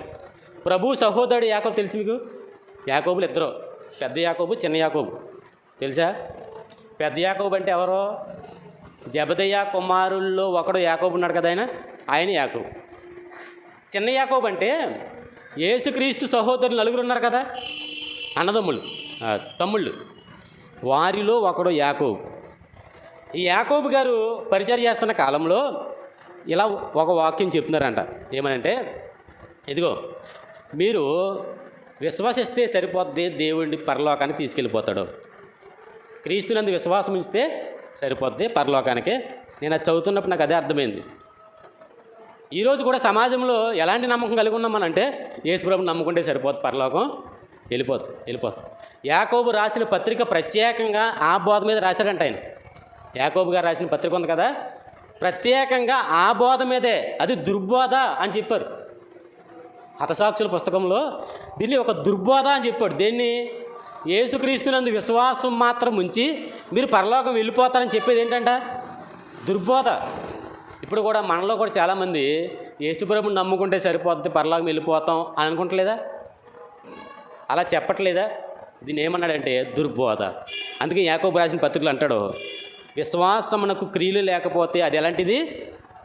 ప్రభు సహోదరుడు యాకోబు తెలుసు మీకు? యాకోబులు ఇద్దరు, పెద్ద యాకోబు, చిన్న యాకోబు. తెలుసా? పెద్ద యాకోబు అంటే ఎవరో? జెబెదయి కుమారుల్లో ఒకడు యాకోబు ఉన్నాడు కదా, ఆయన యాకోబు. చిన్న యాకోబు అంటే యేసుక్రీస్తు సహోదరులు నలుగురు ఉన్నారు కదా, అన్నదమ్ములు, తమ్ముళ్ళు. వారిలో ఒకడు యాకోబు. ఈ యాకోబు గారు పరిచర్య చేస్తున్న కాలంలో ఇలా ఒక వాక్యం చెప్తున్నారంట. ఏమనంటే, ఇదిగో మీరు విశ్వసిస్తే సరిపోద్ది, దేవుడిని పరలోకానికి తీసుకెళ్ళిపోతాడు. క్రీస్తునందు విశ్వాసం ఉంచితే సరిపోద్ది పరలోకానికి. నేను అది చదువుతున్నప్పుడు నాకు అదే అర్థమైంది. ఈరోజు కూడా సమాజంలో ఎలాంటి నమ్మకం కలిగి ఉన్నామనంటే, యేసుప్రభుని నమ్ముకుంటే సరిపోద్ది, పరలోకం వెళ్ళిపోతుంది. యాకోబు రాసిన పత్రిక ప్రత్యేకంగా ఆ బోధ మీద రాశాడంట ఆయన. యాకోబు గారు రాసిన పత్రిక ఉంది కదా, ప్రత్యేకంగా ఆ బోధ మీదే. అది దుర్బోధ అని చెప్పారు. హతసాక్షుల పుస్తకంలో దీన్ని ఒక దుర్బోధ అని చెప్పాడు. దేన్ని? యేసుక్రీస్తునందు విశ్వాసం మాత్రం ఉంచి మీరు పరలోకం వెళ్ళిపోతారని చెప్పేది ఏంటంట? దుర్బోధ. ఇప్పుడు కూడా మనలో కూడా చాలామంది యేసుప్రభుని నమ్ముకుంటే సరిపోద్ది, పరలోకం వెళ్ళిపోతాం అని అనుకుంటలేదా? అలా చెప్పట్లేదా? దీన్ని ఏమన్నాడంటే దుర్బోధ. అందుకే యాకోబు రాసిన పత్రికలు అంటాడు, విశ్వాసమునకు క్రియలు లేకపోతే అది ఎలాంటిది?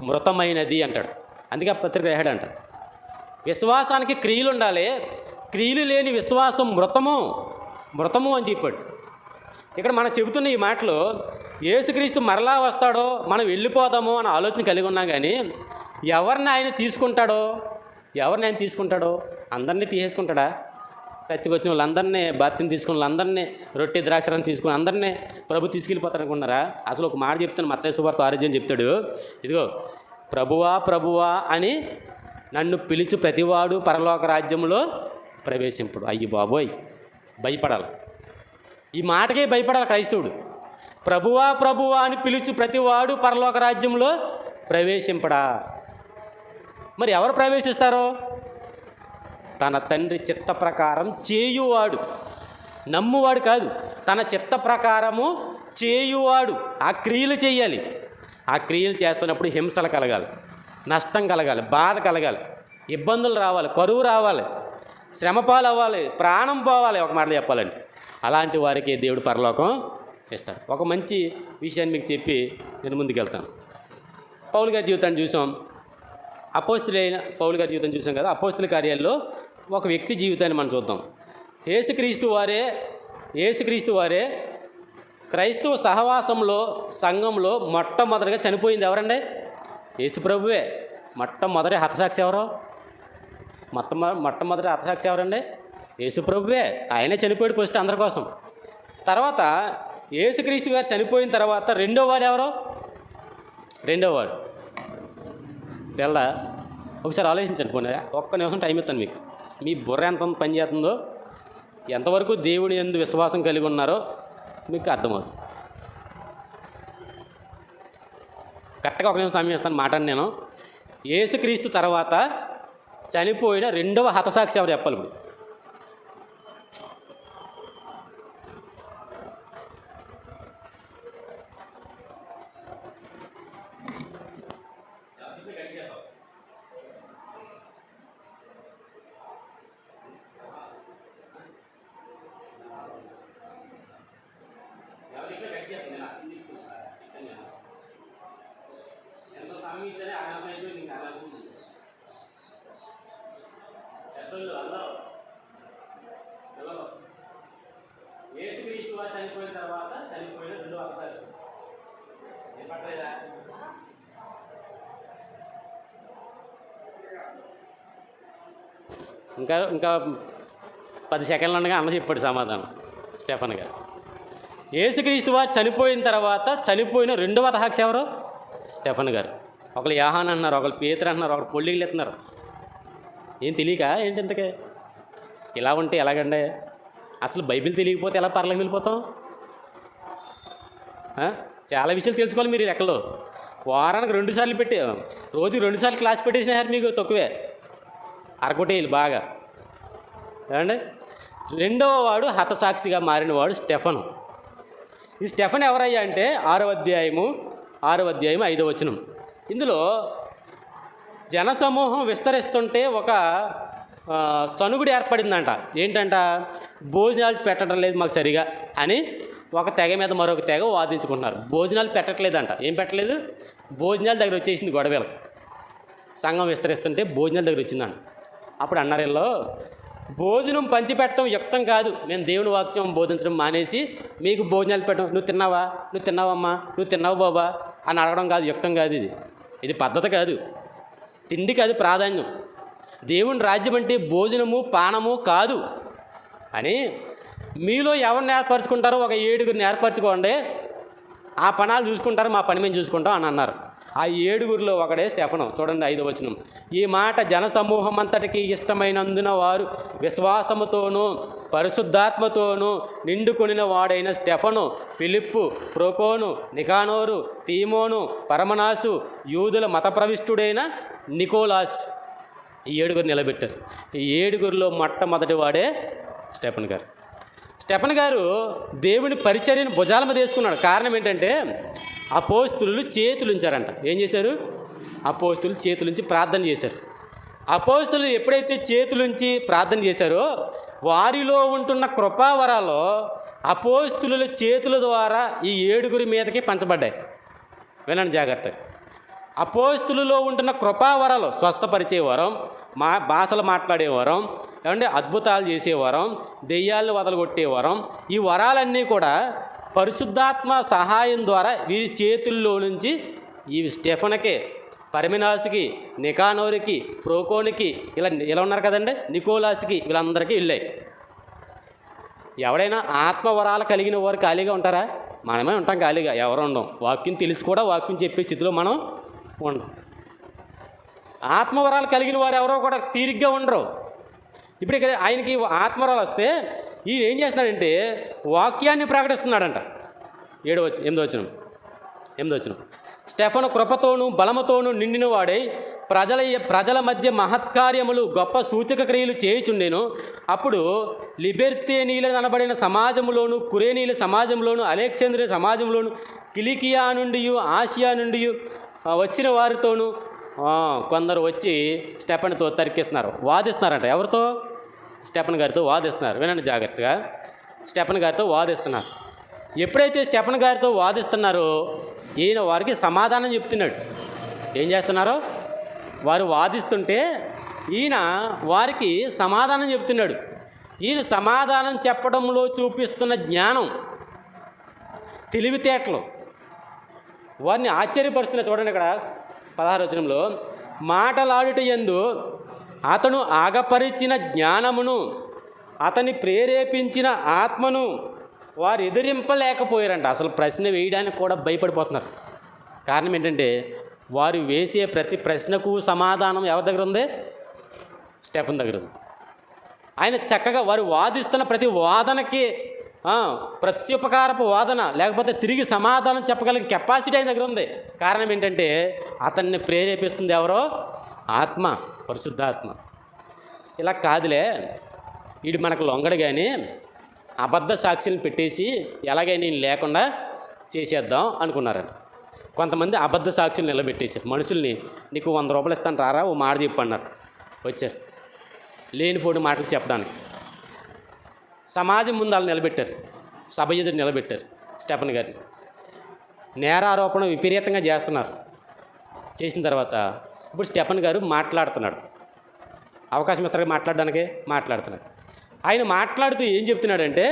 మృతమైనది అంటాడు. అందుకే ఆ పత్రిక రాశాడంట. విశ్వాసానికి క్రియలు ఉండాలి, క్రియలు లేని విశ్వాసం మృతము అని చెప్పాడు. ఇక్కడ మనం చెబుతున్న ఈ మాటలు, యేసుక్రీస్తు మరలా వస్తాడో మనం వెళ్ళిపోదామో అని ఆలోచన కలిగి ఉన్నాం. కానీ ఎవరిని ఆయన తీసుకుంటాడో? అందరినీ తీసేసుకుంటాడా? చర్చకు వచ్చిన వాళ్ళందరినీ, బాప్తిని తీసుకున్న వాళ్ళందరినీ, రొట్టె ద్రాక్షరాన్ని తీసుకుని అందరినీ ప్రభు తీసుకెళ్ళిపోతారు అనుకున్నారా? అసలు ఒక మాట చెప్తాను, మత్తయి సువార్త 6 చెప్తాడు, ఇదిగో ప్రభువా అని నన్ను పిలిచి ప్రతివాడు పరలోక రాజ్యంలో ప్రవేశింపుడు. అయ్యి బాబోయ్, భయపడాలి. ఈ మాటకే భయపడాలి క్రైస్తవుడు. ప్రభువా అని పిలిచి ప్రతివాడు పరలోక రాజ్యంలో ప్రవేశింపడా. మరి ఎవరు ప్రవేశిస్తారో? తన తండ్రి చిత్త ప్రకారం చేయువాడు, నమ్మువాడు కాదు, తన చిత్త ప్రకారము చేయువాడు. ఆ క్రియలు చేయాలి. ఆ క్రియలు చేస్తున్నప్పుడు హింసలు కలగాలి, నష్టం కలగాలి, బాధ కలగాలి, ఇబ్బందులు రావాలి, కరువు రావాలి, శ్రమపాలు అవ్వాలి, ప్రాణం పోవాలి. ఒక మాటలు చెప్పాలండి, అలాంటి వారికి దేవుడు పరలోకం ఇస్తాడు. ఒక మంచి విషయాన్ని మీకు చెప్పి నేను ముందుకెళ్తాను. పౌలు గారి జీవితాన్ని చూసాం, అపోస్తులైన పౌలు గారి జీవితం చూసాం కదా. అపోస్తుల కార్యాల్లో ఒక వ్యక్తి జీవితాన్ని మనం చూద్దాం. యేసుక్రీస్తు వారే క్రైస్తవ సహవాసంలో, సంఘంలో మొట్టమొదటిగా చనిపోయింది ఎవరండి? యేసుప్రభువే. మొట్టమొదటి హతసాక్షి ఎవరో? మొట్టమొదటి హతసాక్షి ఎవరండి? యేసుప్రభువే. ఆయనే చనిపోయాడు ఫస్ట్ అందరి కోసం. తర్వాత యేసుక్రీస్తు గారు చనిపోయిన తర్వాత రెండో వాడు ఎవరో? రెండోవాడు తెల్దా? ఒకసారి ఆలోచించండి. పోనీ ఒక్క నిమిషం టైం ఇస్తాను మీకు. మీ బుర్ర ఎంత పనిచేస్తుందో, ఎంతవరకు దేవుని యందు విశ్వాసం కలిగి ఉన్నారో మీకు అర్థమవుతుంది. కరెక్ట్గా ఒక నిమిషం సమయం ఇస్తాను మాట్లాడి. నేను యేసుక్రీస్తు తర్వాత చనిపోయిన రెండవ హతసాక్షి ఎవరు చెప్పాలి ఇప్పుడు? యేసుక్రీస్తు వారు చనిపోయిన తర్వాత చనిపోయిన రెండో హతసాక్షి ఏమంటారా? ఇంకా 10 సెకండ్లు ఉండగా అన్న చెప్పాడు సమాధానం స్టెఫన్ గారు. యేసుక్రీస్తు వారు చనిపోయిన తర్వాత చనిపోయిన రెండవ హతసాక్షి ఎవరు? స్టెఫన్ గారు. ఒకళ్ళు యోహాను అన్నారు, ఒకళ్ళు పేతురు అన్నారు, ఒకళ్ళు పొల్లిగిలు ఎత్తున్నారు. ఏం తెలియక ఏంటి ఇంతకే? ఇలా ఉంటే ఎలాగండి? అసలు బైబిల్ తెలియకపోతే ఎలా పరలోకం వెళ్ళిపోతాం? చాలా విషయాలు తెలుసుకోవాలి మీరు. లెక్కలో వారానికి 2 సార్లు పెట్టి, రోజుకి 2 సార్లు క్లాస్ పెట్టేసినారు మీకు, తక్కువే అరకొటేయాలి బాగా. ఏమండి? రెండవ వాడు హతసాక్షిగా మారినవాడు స్టెఫను. ఈ స్టెఫన్ ఎవరయ్యా అంటే 6వ అధ్యాయం 5వ వచనం. ఇందులో జనసమూహం విస్తరిస్తుంటే ఒక సనుగుడు ఏర్పడిందంట. ఏంటంట? భోజనాలు పెట్టడం లేదు మాకు సరిగా అని ఒక తెగ మీద మరొక తెగ వాదించుకుంటున్నారు. భోజనాలు పెట్టట్లేదంట. ఏం పెట్టలేదు? భోజనాల దగ్గర వచ్చేసింది గొడవలకు. సంఘం విస్తరిస్తుంటే భోజనాల దగ్గర వచ్చిందంట. అప్పుడు అన్నారు వీళ్ళు, భోజనం పంచిపెట్టడం యుక్తం కాదు. నేను దేవుని వాక్యం బోధించడం మానేసి మీకు భోజనాలు పెట్టడం, నువ్వు తిన్నావా, నువ్వు తిన్నావమ్మా, నువ్వు తిన్నావు బాబా అని అడగడం కాదు, యుక్తం కాదు. ఇది పద్ధతి కాదు. తిండికి అది ప్రాధాన్యం. దేవుని రాజ్యం అంటే భోజనము పానము కాదు అని మీలో ఎవరిని ఏర్పరచుకుంటారో ఒక 7గురిని ఏర్పరచుకోండి, ఆ పనాలు చూసుకుంటారు, మా పని మేము చూసుకుంటాం అని అన్నారు. ఆ 7గురిలో ఒకడే స్టెఫను. చూడండి 5వ వచనం. ఈ మాట జనసమూహం అంతటికి ఇష్టమైనందున వారు విశ్వాసముతోనూ పరిశుద్ధాత్మతోనూ నిండుకొనిన వాడైన స్టెఫను, ఫిలిప్పు, ప్రోకోను, నికానోరు, తీమోను, పరమనాసు, యూదుల మత ప్రవిష్టుడైన నికోలాస్, ఈ 7గురు నిలబెట్టారు. ఈ 7గురిలో మొట్టమొదటి వాడే స్టెఫన్ గారు. స్టెఫన్ గారు దేవుని పరిచర్యను భుజాల మీద వేసుకున్నాడు. కారణం ఏంటంటే అపోస్తులు చేతులు ఉంచారంట. ఏం చేశారు? అపోస్తులు చేతులుంచి ప్రార్థన చేశారు. అపోస్తులు ఎప్పుడైతే చేతులుంచి ప్రార్థన చేశారో వారిలో ఉంటున్న కృపావరాలు అపోస్తుల చేతుల ద్వారా ఈ 7గురి మీదకి పంచబడ్డాయి. వినండి జాగ్రత్త. అపోస్తులలో ఉంటున్న కృపావరాలు, స్వస్థపరిచే వరం, భాషలు మాట్లాడే వరం, ఏమంటే అద్భుతాలు చేసే వరం, దెయ్యాలను వదలగొట్టే వరం, ఈ వరాలన్నీ కూడా పరిశుద్ధాత్మ సహాయం ద్వారా వీరి చేతుల్లో నుంచి ఈ స్టెఫన్కి, పరమినాసుకి, నికానోరికి, ప్రోకోనికి, ఇలా ఉన్నారు కదండి, నికోలాస్కి, వీళ్ళందరికీ వెళ్ళాయి. ఎవడైనా ఆత్మవరాలు కలిగిన వారు ఖాళీగా ఉంటారా? మనమే ఉంటాం ఖాళీగా, ఎవరు ఉండం. వాక్యం తెలిసి కూడా వాక్యం చెప్పే స్థితిలో మనం ఉండం. ఆత్మవరాలు కలిగిన వారు ఎవరో కూడా తీరిగ్గా ఉండరు. ఇప్పుడు ఇక్కడ ఆయనకి ఆత్మవరాలు వస్తే ఈయన ఏం చేస్తున్నాడంటే వాక్యాన్ని ప్రకటిస్తున్నాడంట. 8వ వచనం. స్టెఫను కృపతోనూ బలముతోనూ నిండిన వాడై ప్రజల మధ్య మహత్కార్యములు గొప్ప సూచక క్రియలు చేయుచుండెను. అప్పుడు లిబెర్తేనీల అనబడిన సమాజంలోను, కురేనీల సమాజంలోను, అలెగ్జాంద్రియ సమాజంలోను, కిలికియా నుండి, ఆసియా నుండి వచ్చిన వారితోనూ కొందరు వచ్చి స్టెఫన్తో తర్కిస్తున్నారు, వాదిస్తున్నారంట. ఎవరితో? స్టెఫన్ గారితో వాదిస్తున్నారు. వినండి జాగ్రత్తగా. స్టెఫన్ గారితో వాదిస్తున్నారు. ఎప్పుడైతే స్టెఫన్ గారితో వాదిస్తున్నారో ఈయన వారికి సమాధానం చెప్తున్నాడు. ఏం చేస్తున్నారో వారు వాదిస్తుంటే ఈయన వారికి సమాధానం చెప్తున్నాడు. ఈయన సమాధానం చెప్పడంలో చూపిస్తున్న జ్ఞానం, తెలివితేటలు వారిని ఆశ్చర్యపరుస్తున్నాయి. చూడండి ఇక్కడ 16వ వచనంలో, మాటలాడుట యందు అతను ఆగపరిచిన జ్ఞానమును, అతని ప్రేరేపించిన ఆత్మను వారు ఎదిరింపలేకపోయారంట. అసలు ప్రశ్న వేయడానికి కూడా భయపడిపోతున్నారు. కారణం ఏంటంటే వారు వేసే ప్రతి ప్రశ్నకు సమాధానం ఎవరి దగ్గర ఉంది? స్టెఫన్ దగ్గర ఉంది. ఆయన చక్కగా వారు వాదిస్తున్న ప్రతి వాదనకి ప్రత్యుపకారపు వాదన, లేకపోతే తిరిగి సమాధానం చెప్పగలిగిన కెపాసిటీ ఆయన దగ్గర ఉంది. కారణం ఏంటంటే అతన్ని ప్రేరేపిస్తుంది ఎవరో? ఆత్మ, పరిశుద్ధాత్మ. ఇలా కాదులే, వీడు మనకు లొంగడు కానీ అబద్ధ సాక్షులను పెట్టేసి ఎలాగైనా నేను లేకుండా చేసేద్దాం అనుకున్నారని. కొంతమంది అబద్ధ సాక్షులు నిలబెట్టేశారు. మనుషుల్ని నీకు 100 రూపాయలు ఇస్తాను రారా, ఓ మాట చెప్పన్నారు. వచ్చారు లేనిపోని మాటలు చెప్పడానికి. సమాజం ముందు వాళ్ళు నిలబెట్టారు, సభ ఎదురు నిలబెట్టారు స్టెఫన్ గారిని. నేరారోపణ విపరీతంగా చేస్తున్నారు. చేసిన తర్వాత ఇప్పుడు స్టెఫన్ గారు మాట్లాడుతున్నాడు. అవకాశం ఇస్తారు మాట్లాడడానికి, మాట్లాడుతున్నాడు. ఆయన మాట్లాడుతూ ఏం చెప్తున్నాడంటే,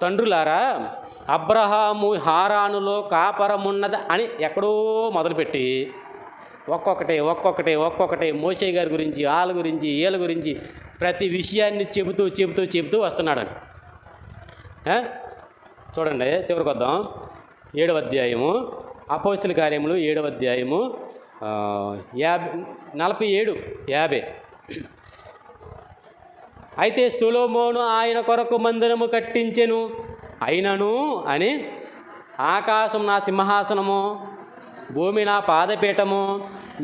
తండ్రులారా, అబ్రహాము హారానులో కాపరమున్నది అని ఎక్కడో మొదలుపెట్టి ఒక్కొక్కటే మోషే గారి గురించి, వాళ్ళ గురించి, వీళ్ళ గురించి ప్రతి విషయాన్ని చెబుతూ వస్తున్నాడని. చూడండి, చివరికి వద్దాం. 7వ అధ్యాయము అపోస్తుల కార్యములు 7వ అధ్యాయము 47-50. అయితే సొలొమోను ఆయన కొరకు మందిరము కట్టించెను, అయినను అని ఆకాశం నా సింహాసనము, భూమి నా పాదపీఠము,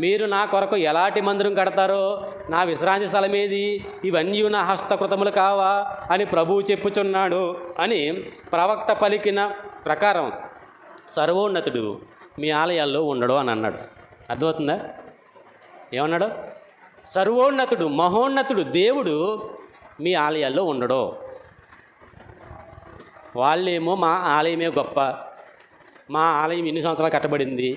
మీరు నా కొరకు ఎలాంటి మందిరం కడతారో, నా విశ్రాంతి స్థలమేది, ఇవన్నీ నా హస్తకృతములు కావా అని ప్రభువు చెప్పుచున్నాడు అని ప్రవక్త పలికిన ప్రకారం సర్వోన్నతుడు మీ ఆలయాల్లో ఉండడు అని అన్నాడు. అర్థమవుతుందా? ఏమన్నాడు? సర్వోన్నతుడు, మహోన్నతుడు దేవుడు మీ ఆలయాల్లో ఉండడు. వాళ్ళేమో మా ఆలయమే గొప్ప, మా ఆలయం ఎన్ని సంవత్సరాలు కట్టబడింది,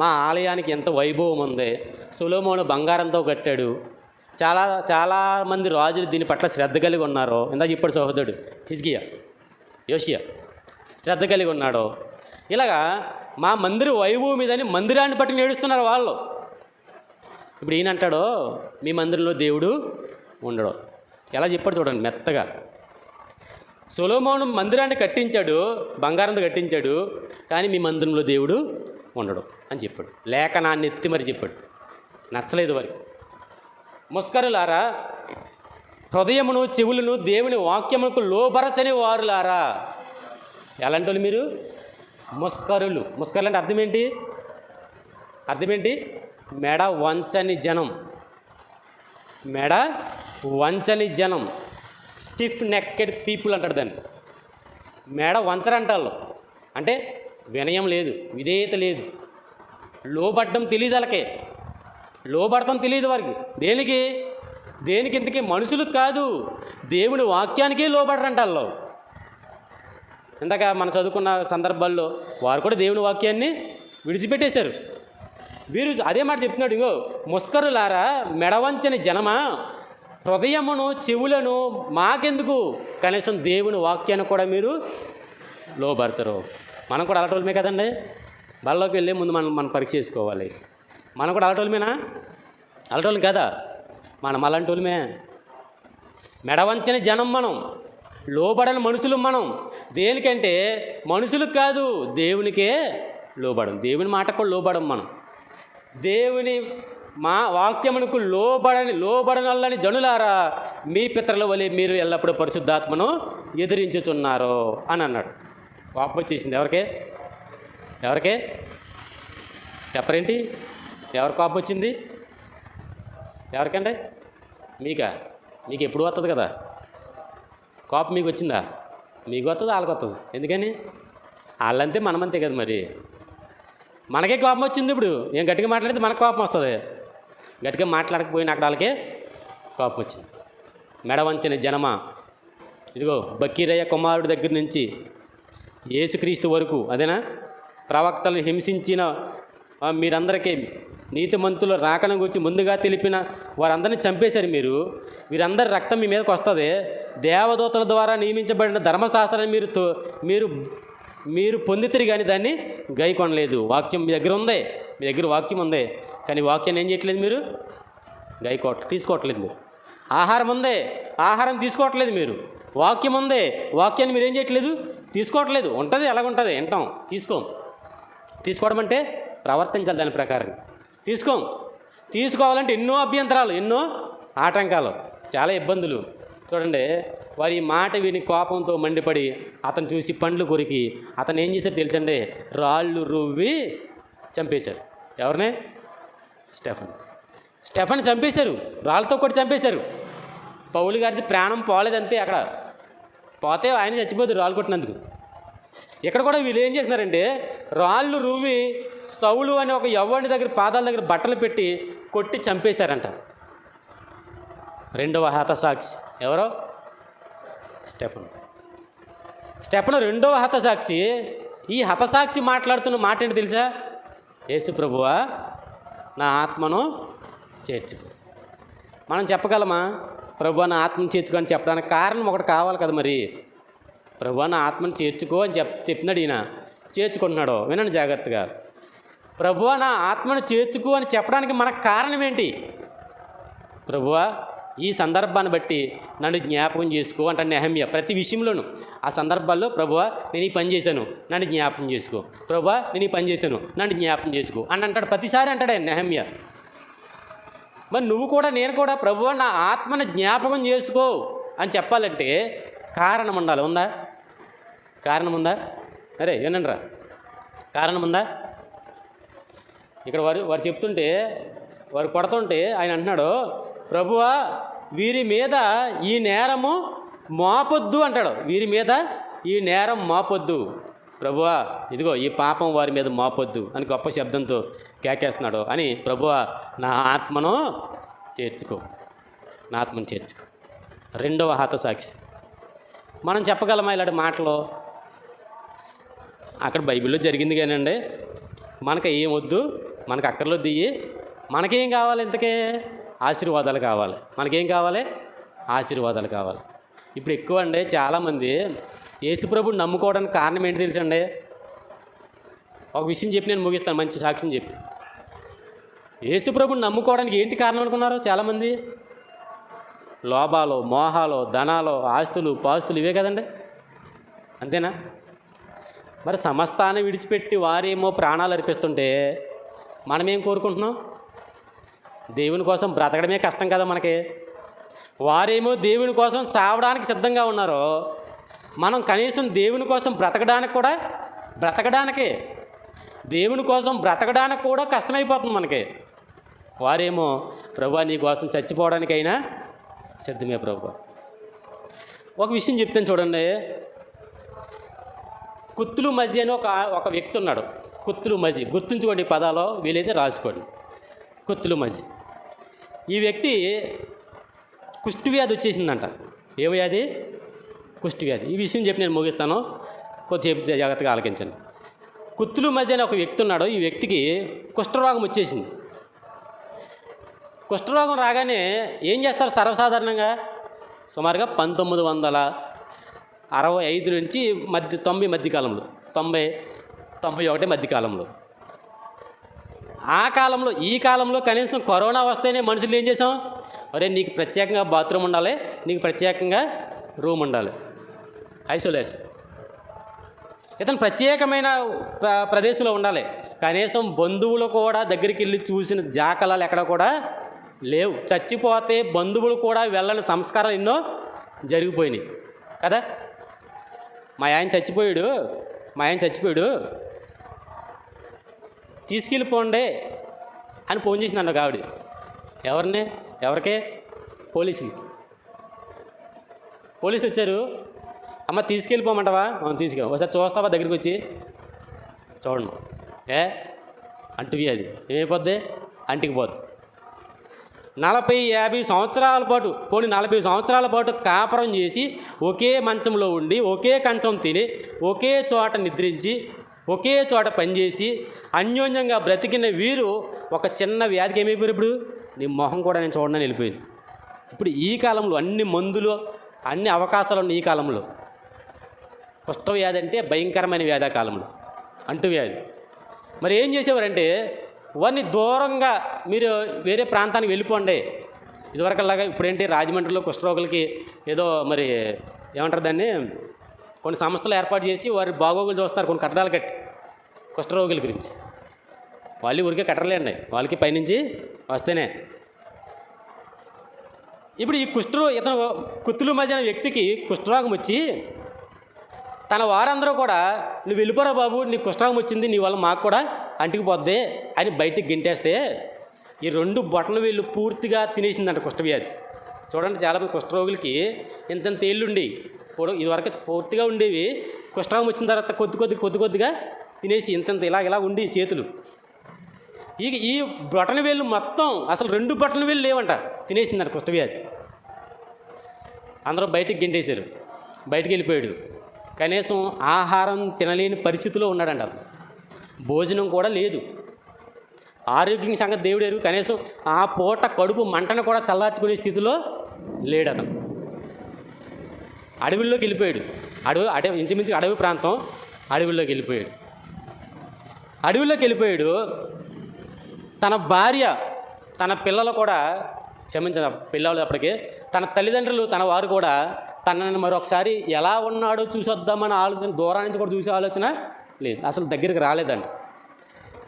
మా ఆలయానికి ఎంత వైభవం ఉంది, సొలొమోను బంగారంతో కట్టాడు, చాలా చాలామంది రాజులు దీని పట్ల శ్రద్ధ కలిగి ఉన్నారు. ఇందాక చెప్పాడు సహోదరుడు హిజ్కియా, యోషియా శ్రద్ధ కలిగి ఉన్నాడు. ఇలాగా మా మందిర వైభవం మీదని మందిరాన్ని బట్టి నేడుస్తున్నారు వాళ్ళు. ఇప్పుడు ఈయన అంటాడో మీ మందిరంలో దేవుడు ఉండడు. ఎలా చెప్పాడు చూడండి మెత్తగా. సొలొమోను మందిరాన్ని కట్టించాడు, బంగారంతో కట్టించాడు, కానీ మీ మందిరంలో దేవుడు ఉండడు అని చెప్పాడు. లేఖనాన్ని ఎత్తి మరి చెప్పాడు. నచ్చలేదు వారికి. ముస్కరులారా, హృదయమును చెవులను దేవుని వాక్యములకు లోబరచని వారులారా. ఎలాంటి వాళ్ళు మీరు? ముస్కరులు. ముస్కరులు అంటే అర్థం ఏంటి? మెడ వంచని జనం. మెడ వంచని జనం, స్టిఫ్ నెక్కెడ్ పీపుల్ అంటాడు దాన్ని. మెడ వంచరంట వాళ్ళు. అంటే వినయం లేదు, విధేయత లేదు, లోబడ్డం తెలియదు వాళ్ళకే. లోబడటం తెలియదు వారికి. దేనికి ఇంతకీ? మనుషులకు కాదు, దేవుని వాక్యానికే లోబడరంట వాళ్ళు. ఇందాక మనం చదువుకున్న సందర్భాల్లో వారు కూడా దేవుని వాక్యాన్ని విడిచిపెట్టేశారు. వీరు అదే మాట చెప్తున్నాడు. ఇంకో ముస్కరులారా, మెడవంచని జనమా, హృదయమును చెవులను మాకెందుకు, కనీసం దేవుని వాక్యాన్ని కూడా మీరు లోబరచరు. మనం కూడా అలాంటి కదండి. బళ్ళలోకి వెళ్ళే ముందు మనం పరీక్ష చేసుకోవాలి. మనం కూడా అలాంటి అలాంటి కదా, మనం అలాంటి వాళ్ళమే. మెడవంచని జనం మనం, లోబడని మనుషులు మనం. దేనికంటే మనుషులకు కాదు, దేవునికే లోబడం. దేవుని మాటకు కూడా లోబడం మనం. దేవుని మా వాక్యమునకు లోబడనల్లని జనులారా, మీ పితరుల వలె మీరు ఎల్లప్పుడూ పరిశుద్ధాత్మను ఎదిరించుచున్నారు అని అన్నాడు. కోపం వచ్చేసింది ఎవరికే చెప్పరేంటి? ఎవరి కోపం వచ్చింది? ఎవరికంటే? మీకు ఎప్పుడు వస్తుంది కదా కోపం. మీకు వచ్చిందా? మీకు వస్తుంది, వాళ్ళకి వస్తుంది. ఎందుకని? వాళ్ళంతే మనమంతే కదా. మరి మనకే కోపం వచ్చింది. ఇప్పుడు ఏం గట్టిగా మాట్లాడితే మనకు కోపం వస్తుంది. గట్టిగా మాట్లాడకపోయినా అక్కడ వాళ్ళకే కోపం వచ్చింది. మెడవంచని జనమా, ఇదిగో బకీరయ్య కుమారుడి దగ్గర నుంచి యేసుక్రీస్తు వరకు, అదేనా, ప్రవక్తలను హింసించిన మీరందరికీ, నీతిమంతుల రాకను గురించి ముందుగా తెలిపిన వారందరినీ చంపేశారు మీరు. వీరందరి రక్తం మీ మీదకి వస్తుంది. దేవదూతల ద్వారా నియమించబడిన ధర్మశాస్త్రాన్ని మీరు పొందితిరి, కానీ దాన్ని గైకొనలేదు. వాక్యం మీ దగ్గర వాక్యం ఉంది, కానీ వాక్యాన్ని ఏం చేయట్లేదు మీరు? తీసుకోవట్లేదు మీరు. ఆహారం ఉంది, ఆహారం తీసుకోవట్లేదు మీరు. వాక్యం ఉంది, వాక్యాన్ని మీరు ఏం చేయట్లేదు? తీసుకోవట్లేదు. ఉంటుంది, ఎలాగుంటుంది వింటాం, తీసుకోవడం అంటే ప్రవర్తించాలి దాని ప్రకారం. తీసుకోవాలంటే ఎన్నో అభ్యంతరాలు, ఎన్నో ఆటంకాలు, చాలా ఇబ్బందులు. చూడండి, వారి మాట విని కోపంతో మండిపడి అతను చూసి పండ్లు కొరికి అతను ఏం చేశారు తెలుసండి? రాళ్ళు రువ్వి చంపేశారు. ఎవరిని? స్టెఫన్ చంపేశారు, రాళ్ళతో కొట్టి చంపేశారు. పౌలు గారిది ప్రాణం పోలేదంతే. అక్కడ పోతే ఆయన చచ్చిపోతారు రాళ్ళు కొట్టినందుకు. ఇక్కడ కూడా వీళ్ళు ఏం చేస్తున్నారంటే రాళ్ళు రువ్వి సౌలు అనే ఒక యవ్వని దగ్గర పాదాల దగ్గర బట్టలు పెట్టి కొట్టి చంపేశారంట. రెండవ హతసాక్షి ఎవరో? స్టెఫను రెండవ హతసాక్షి. ఈ హతసాక్షి మాట్లాడుతున్న మాట ఏంటి తెలుసా? యేసు ప్రభువా, నా ఆత్మను చేర్చుకో. మనం చెప్పగలమా ప్రభువా నా ఆత్మను చేర్చుకో అని చెప్పడానికి? కారణం ఒకటి కావాలి కదా. మరి ప్రభువా నా ఆత్మను చేర్చుకో అని చెప్తున్నాడు ఈయన. చేర్చుకుంటున్నాడు. వినండి జాగ్రత్తగా. ప్రభువా నా ఆత్మను చేర్చుకో అని చెప్పడానికి మనకు కారణం ఏంటి? ప్రభువా ఈ సందర్భాన్ని బట్టి నన్ను జ్ఞాపకం చేసుకో అంటాడు నెహమ్యా. ప్రతి విషయంలోనూ ఆ సందర్భాల్లో ప్రభువా నేను ఈ పని చేశాను, నన్ను జ్ఞాపకం చేసుకో. ప్రభువా నేను ఈ పని చేశాను, నన్ను జ్ఞాపకం చేసుకో అని అంటాడు. ప్రతిసారి అంటాడు ఆయన నెహమ్యా. మరి నువ్వు కూడా, నేను కూడా ప్రభువా నా ఆత్మను జ్ఞాపకం చేసుకో అని చెప్పాలంటే కారణం ఉండాలి. కారణం ఉందా? అరే ఏనండ్రా, కారణం ఉందా? ఇక్కడ వారు చెప్తుంటే, వారు కొడుతుంటే ఆయన అంటున్నాడు, ప్రభువా వీరి మీద ఈ నేరము మోపొద్దు అంటాడు. వీరి మీద ఈ నేరం మోపొద్దు ప్రభువా, ఇదిగో ఈ పాపం వారి మీద మోపొద్దు అని గొప్ప శబ్దంతో కేకేస్తున్నాడు. అని ప్రభువా నా ఆత్మను చేర్చుకో, నా ఆత్మను చేర్చుకో. రెండవ హతసాక్షి. మనం చెప్పగలమా ఇలాంటి మాటలు? అక్కడ బైబిల్లో జరిగింది కానండి. మనకు ఏం వద్దు, మనకు అక్కర్లో దియ్యి, మనకేం కావాలి ఇంతకే? ఆశీర్వాదాలు కావాలి. మనకేం కావాలి? ఆశీర్వాదాలు కావాలి. ఇప్పుడు ఎక్కువ అండి చాలామంది యేసుప్రభుని నమ్ముకోవడానికి కారణం ఏంటి తెలుసండి? ఒక విషయం చెప్పి నేను ముగిస్తాను, మంచి సాక్ష్యం చెప్పి. యేసుప్రభుని నమ్ముకోవడానికి ఏంటి కారణం అనుకున్నారు చాలామంది? లోభాలు, మోహాలు, ధనాలు, ఆస్తులు, పాస్తులు, ఇవే కదండి. అంతేనా? మరి సమస్తాన్ని విడిచిపెట్టి వారేమో ప్రాణాలు అర్పిస్తుంటే మనమేం కోరుకుంటున్నాం? దేవుని కోసం బ్రతకడమే కష్టం కదా మనకి. వారేమో దేవుని కోసం చావడానికి సిద్ధంగా ఉన్నారు, మనం కనీసం దేవుని కోసం బ్రతకడానికి దేవుని కోసం బ్రతకడానికి కూడా కష్టమైపోతుంది మనకి. వారేమో ప్రభువా నీ కోసం చచ్చిపోవడానికైనా సిద్ధమే ప్రభు. ఒక విషయం చెప్తాను చూడండి. కుత్తులు మజ్జి అని ఒక వ్యక్తి ఉన్నాడు. కుత్తులు మజ్జి, గుర్తుంచుకోండి పదాలో వీలైతే రాసుకోండి. కుత్తులు మజ్జి ఈ వ్యక్తి కుష్ఠవ్యాధి వచ్చేసిందంట. ఏ వ్యాధి? కుష్ఠవ్యాధి. ఈ విషయం చెప్పి నేను ముగిస్తాను, కొద్దిసేపు జాగ్రత్తగా ఆలకించండి. కుత్తులు మజ్జి అని ఒక వ్యక్తి ఉన్నాడు. ఈ వ్యక్తికి కుష్ఠరోగం వచ్చేసింది. కుష్ఠరోగం రాగానే ఏం చేస్తారు సర్వసాధారణంగా? సుమారుగా 1965 నుంచి 90 మధ్యకాలంలో, 91 మధ్యకాలంలో, ఈ కాలంలో కనీసం కరోనా వస్తేనే మనుషులు ఏం చేసాం? అరే నీకు ప్రత్యేకంగా బాత్రూమ్ ఉండాలి, నీకు ప్రత్యేకంగా రూమ్ ఉండాలి, ఐసోలేషన్, ఇతను ప్రత్యేకమైన ప్రదేశంలో ఉండాలి. కనీసం బంధువులు కూడా దగ్గరికి వెళ్ళి చూసిన జాకలాలు ఎక్కడ కూడా లేవు. చచ్చిపోతే బంధువులు కూడా వెళ్ళని సంస్కారాలు ఎన్నో జరిగిపోయినాయి కదా. మా ఆయన చచ్చిపోయాడు తీసుకెళ్ళిపోండి అని ఫోన్ చేసింది అన్న ఆవిడ. ఎవరికే? పోలీసులు వచ్చారు. అమ్మ తీసుకెళ్ళిపోమంటావా? తీసుకెళ్ళి ఒకసారి చూస్తావా దగ్గరికి వచ్చి చూడండి. అంటువ్యాధి ఏమైపోద్ది? అంటికి పోద్ది. 40-50 సంవత్సరాల పాటు 40 సంవత్సరాల పాటు కాపురం చేసి ఒకే మంచంలో ఉండి ఒకే కంచం తిని ఒకే చోట నిద్రించి ఒకే చోట పనిచేసి అన్యోన్యంగా బ్రతికిన వీరు ఒక చిన్న వ్యాధికి ఏమైపోయారు? ఇప్పుడు నీ మొహం కూడా నేను చూడడానికి వెళ్ళిపోయింది. ఇప్పుడు ఈ కాలంలో అన్ని మందులు, అన్ని అవకాశాలు ఉన్న ఈ కాలంలో కుష్ఠవ్యాధి అంటే భయంకరమైన వ్యాధి. ఆ కాలంలో అంటువ్యాధి. మరి ఏం చేసేవారంటే వారిని దూరంగా మీరు వేరే ప్రాంతానికి వెళ్ళిపోండి. ఇదివరకలాగా ఇప్పుడేంటి రాజమండ్రిలో కుష్ఠరోగులకి ఏదో మరి ఏమంటారు దాన్ని, కొన్ని సంస్థలు ఏర్పాటు చేసి వారి బాగోగులు చూస్తారు, కొన్ని కట్టడాలు కట్టి కుష్ఠరోగుల గురించి. వాళ్ళు ఊరికే కట్టలేండి, వాళ్ళకి పైనుంచి వస్తేనే. ఇప్పుడు ఈ ఇతను కుత్తులు మధ్య వ్యక్తికి కుష్ఠరోగం వచ్చి తన వారందరూ కూడా నువ్వు వెళ్ళిపోరా బాబు, నీకు కుష్ఠరోగం వచ్చింది, నీ వల్ల మాకు కూడా అంటికిపోద్ది అని బయటికి గింటేస్తే ఈ 2 బొటన వేళ్ళు పూర్తిగా తినేసిందంట కుష్ఠవ్యాధి. చూడండి చాలామంది కుష్ఠరోగులకి ఇంత తేళ్ళుండి ఇదివరకు పూర్తిగా ఉండేవి. కుష్ఠరోగం వచ్చిన తర్వాత కొద్దిగా తినేసి ఇంత ఇలా ఉండి చేతులు ఈ బొటన వేళ్ళు మొత్తం అసలు 2 బొటన వేళ్ళు లేవంట, తినేసిందంట కుష్ఠవ్యాధి. అందరూ బయటికి గింటేశారు, బయటికి వెళ్ళిపోయాడు. కనీసం ఆహారం తినలేని పరిస్థితిలో ఉన్నాడంట. అతను భోజనం కూడా లేదు. ఆరోగ్యం సంగతి దేవుడు ఎరుగు. కనీసం ఆ పూట కడుపు మంటను కూడా చల్లార్చుకునే స్థితిలో లేడు అతను. అడవుల్లోకి వెళ్ళిపోయాడు. ఇంచుమించు అడవి ప్రాంతం, అడవుల్లోకి వెళ్ళిపోయాడు. తన భార్య, తన పిల్లలు కూడా పిల్లలు అప్పటికి తన తల్లిదండ్రులు, తన వారు కూడా తనని మరొకసారి ఎలా ఉన్నాడో చూసొద్దామని ఆలోచన, దూరం నుంచి కూడా చూసే ఆలోచన లేదు, అసలు దగ్గరికి రాలేదండి.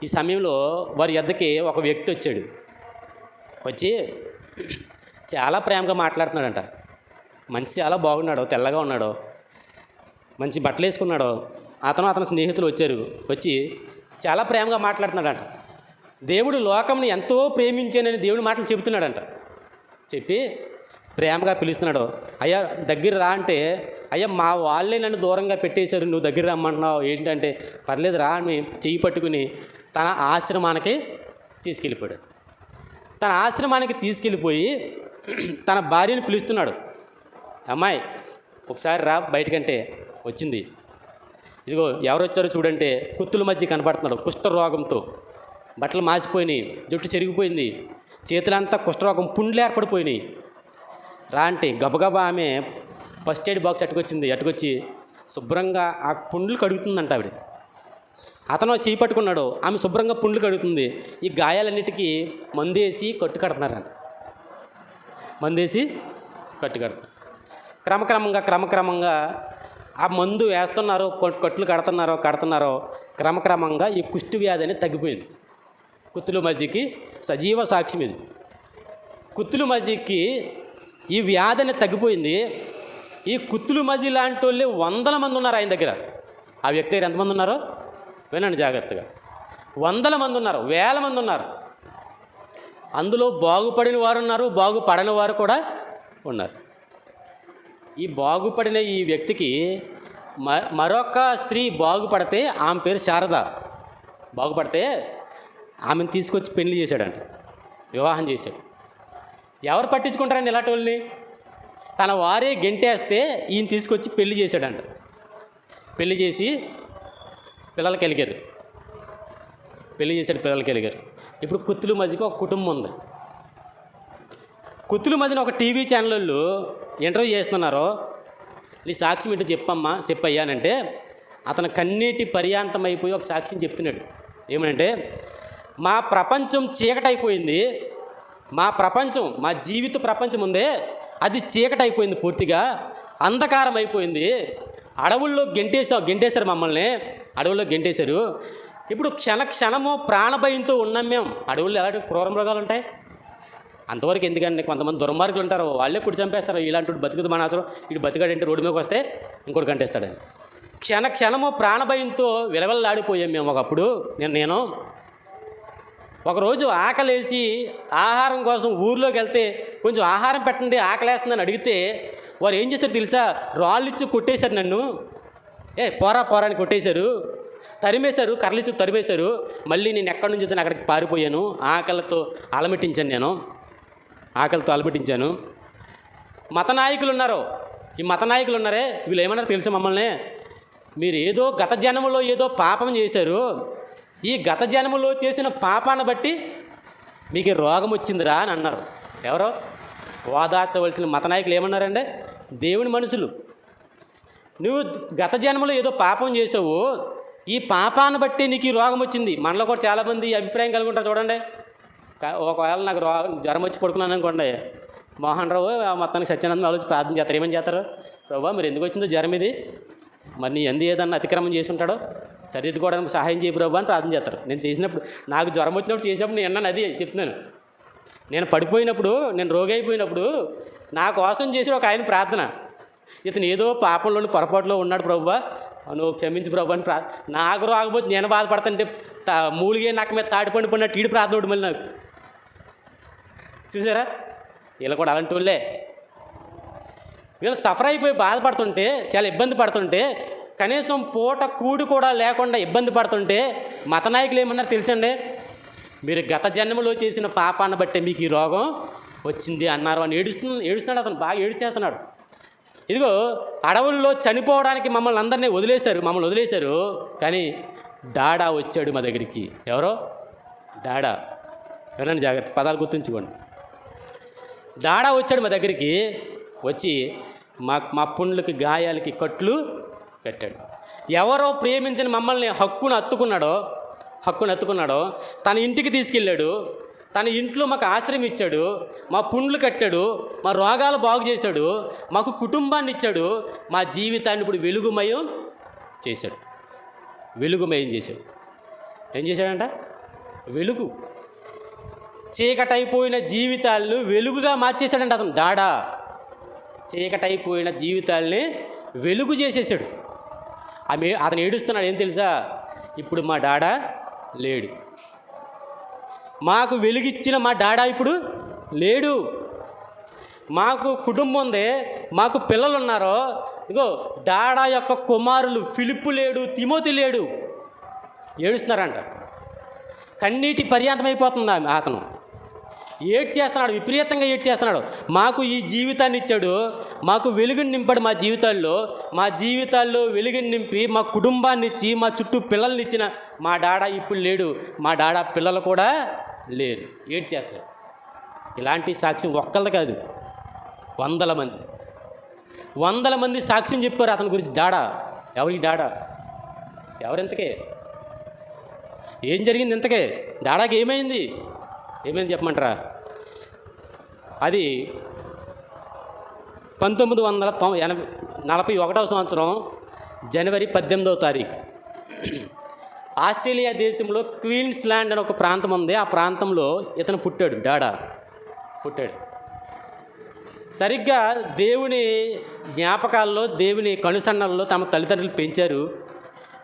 ఈ సమయంలో వారి యొద్దకి ఒక వ్యక్తి వచ్చి చాలా ప్రేమగా మాట్లాడుతున్నాడంట. మనిషి చాలా బాగున్నాడు, తెల్లగా ఉన్నాడు, మంచి బట్టలు వేసుకున్నాడు. అతని స్నేహితులు వచ్చి చాలా ప్రేమగా మాట్లాడుతున్నాడంట. దేవుడు లోకంని ఎంతో ప్రేమించానని దేవుడి మాటలు చెబుతున్నాడంట. చెప్పి ప్రేమగా పిలుస్తున్నాడు. అయ్యా దగ్గర రా అంటే, అయ్యా మా వాళ్ళే నన్ను దూరంగా పెట్టేశారు, నువ్వు దగ్గర రమ్మంటున్నావు ఏంటంటే, పర్లేదు రా అని చెయ్యి పట్టుకుని తన ఆశ్రమానికి తీసుకెళ్ళిపోయాడు. తన ఆశ్రమానికి తీసుకెళ్ళిపోయి తన భార్యను పిలుస్తున్నాడు. అమ్మాయి ఒకసారి రా బయటకంటే వచ్చింది. ఇదిగో ఎవరు వచ్చారో చూడంటే కుత్తుల మధ్య కనపడుతున్నాడు. కుష్ఠరోగంతో బట్టలు మాసిపోయినాయి, జుట్టు చెరిగిపోయింది, చేతులంతా కుష్ఠరోగం పుండ్లు ఏర్పడిపోయినాయి. అంటే గబగబా ఆమె ఫస్ట్ ఎయిడ్ బాక్స్ అటుకొచ్చి శుభ్రంగా ఆ పుండ్లు కడుగుతుందంట ఆవిడ. అతను చేయి పట్టుకున్నాడు, ఆమె శుభ్రంగా పుండ్లు కడుగుతుంది. ఈ గాయాలన్నిటికీ మందేసి కట్టు కడుతున్నారంట. మందేసి కట్టు కడుతున్నారు. క్రమక్రమంగా ఆ మందు వేస్తున్నారు, కట్లు కడుతున్నారో క్రమక్రమంగా ఈ కుష్టి వ్యాధి అనేది తగ్గిపోయింది. కుత్తులు మజీకి సజీవ సాక్ష్యం ఇది. కుత్తులు మజీకి ఈ వ్యాధి అనేది తగ్గిపోయింది. ఈ కుత్తులు మజీ లాంటి వాళ్ళు 100 మంది ఉన్నారు ఆయన దగ్గర. ఆ వ్యక్తి దగ్గర ఎంతమంది ఉన్నారో వినండి జాగ్రత్తగా. 100 మంది ఉన్నారు, 1000 మంది ఉన్నారు. అందులో బాగుపడిన వారు ఉన్నారు, బాగుపడని వారు కూడా ఉన్నారు. ఈ బాగుపడిన ఈ వ్యక్తికి మరొక స్త్రీ బాగుపడితే ఆమె పేరు శారద. బాగుపడితే ఆమెను తీసుకొచ్చి పెళ్లి చేశాడంట, వివాహం చేశాడు. ఎవరు పట్టించుకుంటారండి ఇలాంటి వాళ్ళని? తన వారే గెంటేస్తే ఈయన తీసుకొచ్చి పెళ్లి చేశాడంట. పెళ్లి చేసి పిల్లలకి వెలిగారు. ఇప్పుడు కుత్తులు మధ్యకి ఒక కుటుంబం ఉంది. కుత్తులు మధ్యన ఒక టీవీ ఛానల్ వాళ్ళు ఇంటర్వ్యూ చేస్తున్నారో, నీ సాక్ష్యం ఏంటో చెప్పయ్యానంటే అతను కన్నీటి పర్యాంతం అయిపోయి ఒక సాక్ష్యం చెప్తున్నాడు. ఏమనంటే, మా ప్రపంచం చీకటైపోయింది. మా జీవిత ప్రపంచం ఉందే అది చీకటైపోయింది, పూర్తిగా అంధకారం అయిపోయింది. అడవుల్లో గెంటేశారు మమ్మల్ని, అడవుల్లో గెంటేశారు. ఇప్పుడు క్షణము ప్రాణభయంతో ఉన్నాం మేము. అడవుల్లో ఎలాంటి క్రూర మృగాలు ఉంటాయి. అంతవరకు ఎందుకండి, కొంతమంది దుర్మార్గులు ఉంటారు, వాళ్ళే కుడి చంపేస్తారు. ఇలాంటి బతుకుదు మన అవసరం, ఇటు బతికాడంటే రోడ్డు మీదకి వస్తే ఇంకోటి కంటేస్తాడని. క్షణము ప్రాణభయంతో విలవల్లాడిపోయాం మేము ఒకప్పుడు. నేను ఒకరోజు ఆకలేసి ఆహారం కోసం ఊర్లోకి వెళ్తే కొంచెం ఆహారం పెట్టండి, ఆకలేస్తుందని అడిగితే వారు ఏం చేశారు తెలుసా? రాళ్ళు ఇచ్చి కొట్టేశారు నన్ను. పోరా అని కొట్టేశారు, తరిమేశారు, కర్రలిచ్చి తరిమేశారు. మళ్ళీ నేను ఎక్కడి నుంచి వచ్చాను అక్కడికి పారిపోయాను. ఆకలితో అలమటించాను. మత నాయకులు ఉన్నారే, వీళ్ళు ఏమన్నారు తెలుసా మమ్మల్ని? మీరు ఏదో గత జన్మలో ఏదో పాపం చేశారు, ఈ గత జన్మలో చేసిన పాపాన్ని బట్టి మీకు రోగం వచ్చిందిరా అని అన్నారు. ఎవరో ఓదార్చవలసిన మత నాయకులు ఏమన్నారంటే, దేవుని మనుషులు, నువ్వు గత జన్మలో ఏదో పాపం చేసావు, ఈ పాపాన్ని బట్టి నీకు ఈ రోగం వచ్చింది. మనలో కూడా చాలామంది అభిప్రాయం కలిగి ఉంటారు. చూడండి, ఒకవేళ నాకు జ్వరం వచ్చి పడుకున్నాను అనుకోండి, మోహన్ రావు మొత్తానికి సత్యానందం ఆలోచించి ప్రార్థన చేస్తారు. ఏమని చేస్తారు? ప్రభా మరి ఎందుకు వచ్చిందో జ్వరం ఇది, మరి నీ ఏదన్నా అతిక్రమం చేసి ఉంటాడో సరిదిద్దుకోవడానికి సహాయం చేయ ప్రభు అని ప్రార్థన చేస్తారు. నేను చేసినప్పుడు, నాకు జ్వరం చేసినప్పుడు నేను అన్నాను, అది చెప్తున్నాను. నేను పడిపోయినప్పుడు, నేను రోగి అయిపోయినప్పుడు నా కోసం చేసిన ఒక ఆయన ప్రార్థన, ఇతను ఏదో పాపంలోని పొరపాటులో ఉన్నాడు ప్రభువా, నువ్వు క్షమించు ప్రభు అని నాకు రాకపోతే నేను బాధపడుతుంటే మూలిగే నాకు మీద తాడిపండిపోయినట్టు ఈడు ప్రార్థన మళ్ళీ నాకు. చూసారా, వీళ్ళు కూడా అలాంటి వాళ్ళే. వీళ్ళు సఫర్ అయిపోయి బాధపడుతుంటే, చాలా ఇబ్బంది పడుతుంటే, కనీసం పూట కూడి కూడా లేకుండా ఇబ్బంది పడుతుంటే మత నాయకులు ఏమన్నారు తెలుసండి? మీరు గత జన్మలో చేసిన పాపాన్ని బట్టే మీకు ఈ రోగం వచ్చింది అన్నారు అని ఏడుస్తున్నాడు. అతను బాగా ఏడ్చేస్తున్నాడు. ఇదిగో అడవుల్లో చనిపోవడానికి మమ్మల్ని అందరినీ వదిలేశారు. కానీ డాడా వచ్చాడు మా దగ్గరికి. ఎవరో డాడా, ఎవరైనా జాగ్రత్త పదాలు గుర్తుంచుకోండి. డాడా వచ్చాడు మా దగ్గరికి, వచ్చి మా పుండ్లకి గాయాలకి కట్లు కట్టాడు. ఎవరో ప్రేమించిన మమ్మల్ని హక్కును అత్తుకున్నాడో తన ఇంటికి తీసుకెళ్ళాడు. తన ఇంట్లో మాకు ఆశ్రయం ఇచ్చాడు, మా పుండ్లు కట్టాడు, మా రోగాలు బాగు చేశాడు, మాకు కుటుంబాన్ని ఇచ్చాడు, మా జీవితాన్ని ఇప్పుడు వెలుగుమయం చేశాడు. ఏం చేశాడంట? వెలుగు. చీకటైపోయిన జీవితాలను వెలుగుగా మార్చేశాడంట అతను. డాడా చీకటైపోయిన జీవితాలని వెలుగు చేసేసాడు. అతను ఏడుస్తున్నాడు. ఏం తెలుసా? ఇప్పుడు మా డాడా లేడు. మాకు వెలుగిచ్చిన మా డాడా ఇప్పుడు లేడు. మాకు కుటుంబం ఉంది, మాకు పిల్లలు ఉన్నారో, ఇగో డాడా యొక్క కుమారులు ఫిలిప్పు లేడు, తిమోతి లేడు. ఏడుస్తున్నారంట. కన్నీటి పర్యాంతమైపోతుంది అతను. ఏడ్చేస్తున్నాడు, విపరీతంగా ఏడ్చేస్తున్నాడు. మాకు ఈ జీవితాన్ని ఇచ్చాడు, మాకు వెలుగుని నింపాడు. మా జీవితాల్లో వెలుగుని నింపి మా కుటుంబాన్ని ఇచ్చి మా చుట్టూ పిల్లల్ని ఇచ్చిన మా డాడా ఇప్పుడు లేడు. మా డాడా పిల్లలు కూడా లేరు. ఏడ్చేస్తాడు. ఇలాంటి సాక్ష్యం ఒక్కళ్ళది కాదు, వందల మంది సాక్ష్యం చెప్పారు అతని గురించి. డాడా ఎవరికి? డాడా ఎవరింతకే? ఏం జరిగింది ఇంతకే? డాడాకి ఏమైంది చెప్పమంటారా? అది 1941 సంవత్సరం జనవరి 18వ తారీఖు ఆస్ట్రేలియా దేశంలో క్వీన్స్లాండ్ అని ఒక ప్రాంతం ఉంది. ఆ ప్రాంతంలో ఇతను పుట్టాడు. డాడా పుట్టాడు. సరిగ్గా దేవుని జ్ఞాపకాల్లో, దేవుని కనుసన్నల్లో తమ తల్లిదండ్రులు పెంచారు.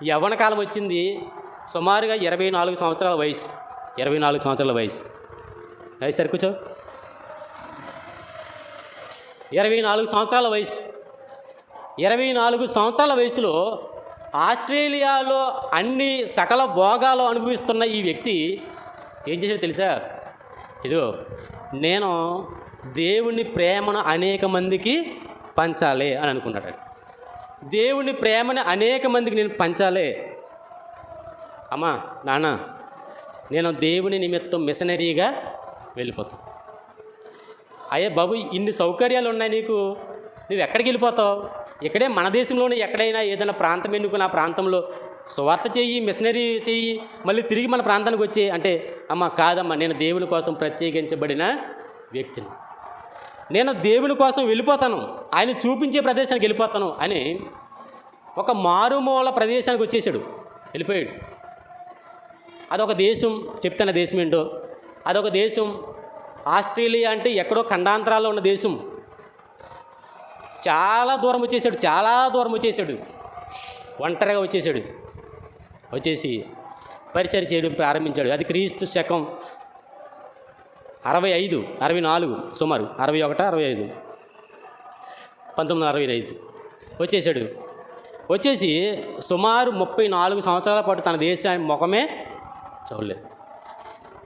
యవ్వన కాలం వచ్చింది. సుమారుగా 24 సంవత్సరాల వయసు. 24 సంవత్సరాల వయసు. సరి కూర్చో. 24 సంవత్సరాల వయసు. 24 సంవత్సరాల వయసులో ఆస్ట్రేలియాలో అన్ని సకల భోగాలు అనుభవిస్తున్న ఈ వ్యక్తి ఏం చేశాడో తెలుసా? ఇదిగో, నేను దేవుని ప్రేమను అనేక మందికి పంచాలి అని అనుకున్నాడు. దేవుని ప్రేమను అనేక మందికి నేను పంచాలి. అమ్మా, నాన్న, నేను దేవుని నిమిత్తం మిషనరీగా వెళ్ళిపోతాను. అయ్యే బాబు, ఇన్ని సౌకర్యాలు ఉన్నాయి నీకు, నువ్వు ఎక్కడికి వెళ్ళిపోతావు? ఇక్కడే మన దేశంలోనే ఎక్కడైనా ఏదైనా ప్రాంతం ఎన్నుకుని ఆ ప్రాంతంలో సువార్త చెయ్యి, మిషనరీ చెయ్యి, మళ్ళీ తిరిగి మన ప్రాంతానికి వచ్చి అంటే, అమ్మ కాదమ్మా, నేను దేవుని కోసం ప్రత్యేకించబడిన వ్యక్తిని, నేను దేవుని కోసం వెళ్ళిపోతాను, ఆయన చూపించే ప్రదేశానికి వెళ్ళిపోతాను అని ఒక మారుమూల ప్రదేశానికి వచ్చేసాడు, వెళ్ళిపోయాడు. అదొక దేశం. చెప్తాను దేశం ఏంటో. అదొక దేశం. ఆస్ట్రేలియా అంటే ఎక్కడో ఖండాంతరాల్లో ఉన్న దేశం. చాలా దూరం వచ్చేసాడు. ఒంటరిగా వచ్చేసి పరిచయం చేయడం ప్రారంభించాడు. అది క్రీస్తు శకం 64 సుమారు 61, 65 1965 వచ్చేసి సుమారు 34 సంవత్సరాల పాటు తన దేశాన్ని ముఖమే చూడలేదు.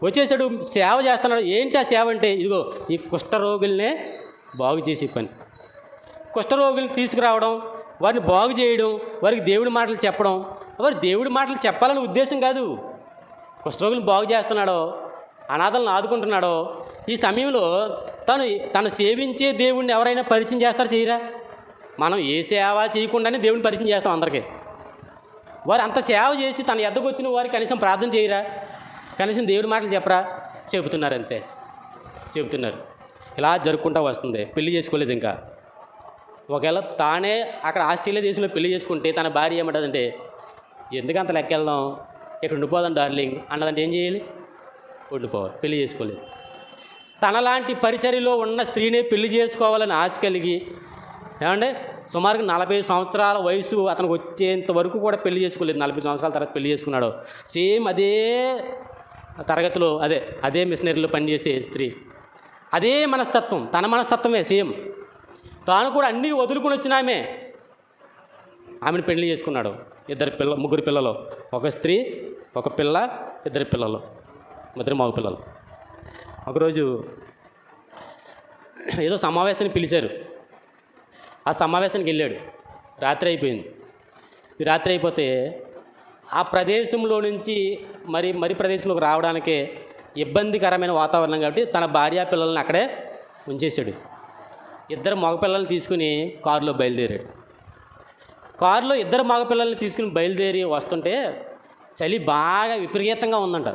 వచ్చేసాడు, సేవ చేస్తున్నాడు. ఏంటి ఆ సేవ అంటే, ఇదిగో ఈ కుష్ఠరోగుల్నే బాగు చేసే పని. కుష్ఠరోగుల్ని తీసుకురావడం, వారిని బాగు చేయడం, వారికి దేవుడి మాటలు చెప్పడం. వారి దేవుడి మాటలు చెప్పాలని ఉద్దేశం కాదు. కుష్ఠరోగులను బాగు చేస్తున్నాడో, అనాథలను ఆదుకుంటున్నాడో, ఈ సమయంలో తను సేవించే దేవుడిని ఎవరైనా పరిచయం చేస్తారో చేయరా? మనం ఏ సేవ చేయకుండానే దేవుడిని పరిచయం చేస్తాం అందరికీ. వారు అంత సేవ చేసి తన ఎద్దకు వచ్చిన వారికి కనీసం ప్రార్థన చేయరా? కనీసం దేవుడి మాటలు చెప్పరా? చెబుతున్నారు, అంతే చెబుతున్నారు. ఇలా జరుపుకుంటూ వస్తుంది. పెళ్లి చేసుకోలేదు ఇంకా. ఒకవేళ తానే అక్కడ ఆస్ట్రేలియా దేశంలో పెళ్లి చేసుకుంటే తన భార్య ఏమంటుందంటే, ఎందుకంత లెక్క వెళ్దాం, ఇక్కడ ఉండిపోదాం డార్లింగ్ అన్నదంటే ఏం చేయాలి? ఉండిపోవాలి. పెళ్లి చేసుకోలేదు. తనలాంటి పరిచర్యలో ఉన్న స్త్రీనే పెళ్లి చేసుకోవాలని ఆశ కలిగి, ఏమంటే సుమారుగా 40 సంవత్సరాల వయసు అతనికి వచ్చేంత వరకు కూడా పెళ్లి చేసుకోలేదు. 40 సంవత్సరాల తర్వాత పెళ్లి చేసుకున్నాడు. సేమ్ అదే తరగతిలో అదే మిషనరీలో పనిచేసే స్త్రీ, అదే మనస్తత్వం, తన మనస్తత్వమే సేమ్. తాను కూడా అన్నీ వదులుకుని వచ్చిన ఆమెను పెళ్లి చేసుకున్నాడు. ముగ్గురు పిల్లలు, ఒక స్త్రీ, ఒక పిల్ల, 2 పిల్లలు, 3 మగ పిల్లలు. ఒకరోజు ఏదో సమావేశానికి పిలిచారు. ఆ సమావేశానికి వెళ్ళాడు. రాత్రి అయిపోయింది. ఈ రాత్రి అయిపోతే ఆ ప్రదేశంలో నుంచి మరి ప్రదేశంలోకి రావడానికే ఇబ్బందికరమైన వాతావరణం కాబట్టి తన భార్య పిల్లల్ని అక్కడే ఉంచేశాడు. 2 మగపిల్లల్ని తీసుకుని కారులో బయలుదేరాడు. కారులో 2 మగపిల్లల్ని తీసుకుని బయలుదేరి వస్తుంటే చలి బాగా విపరీతంగా ఉందంట.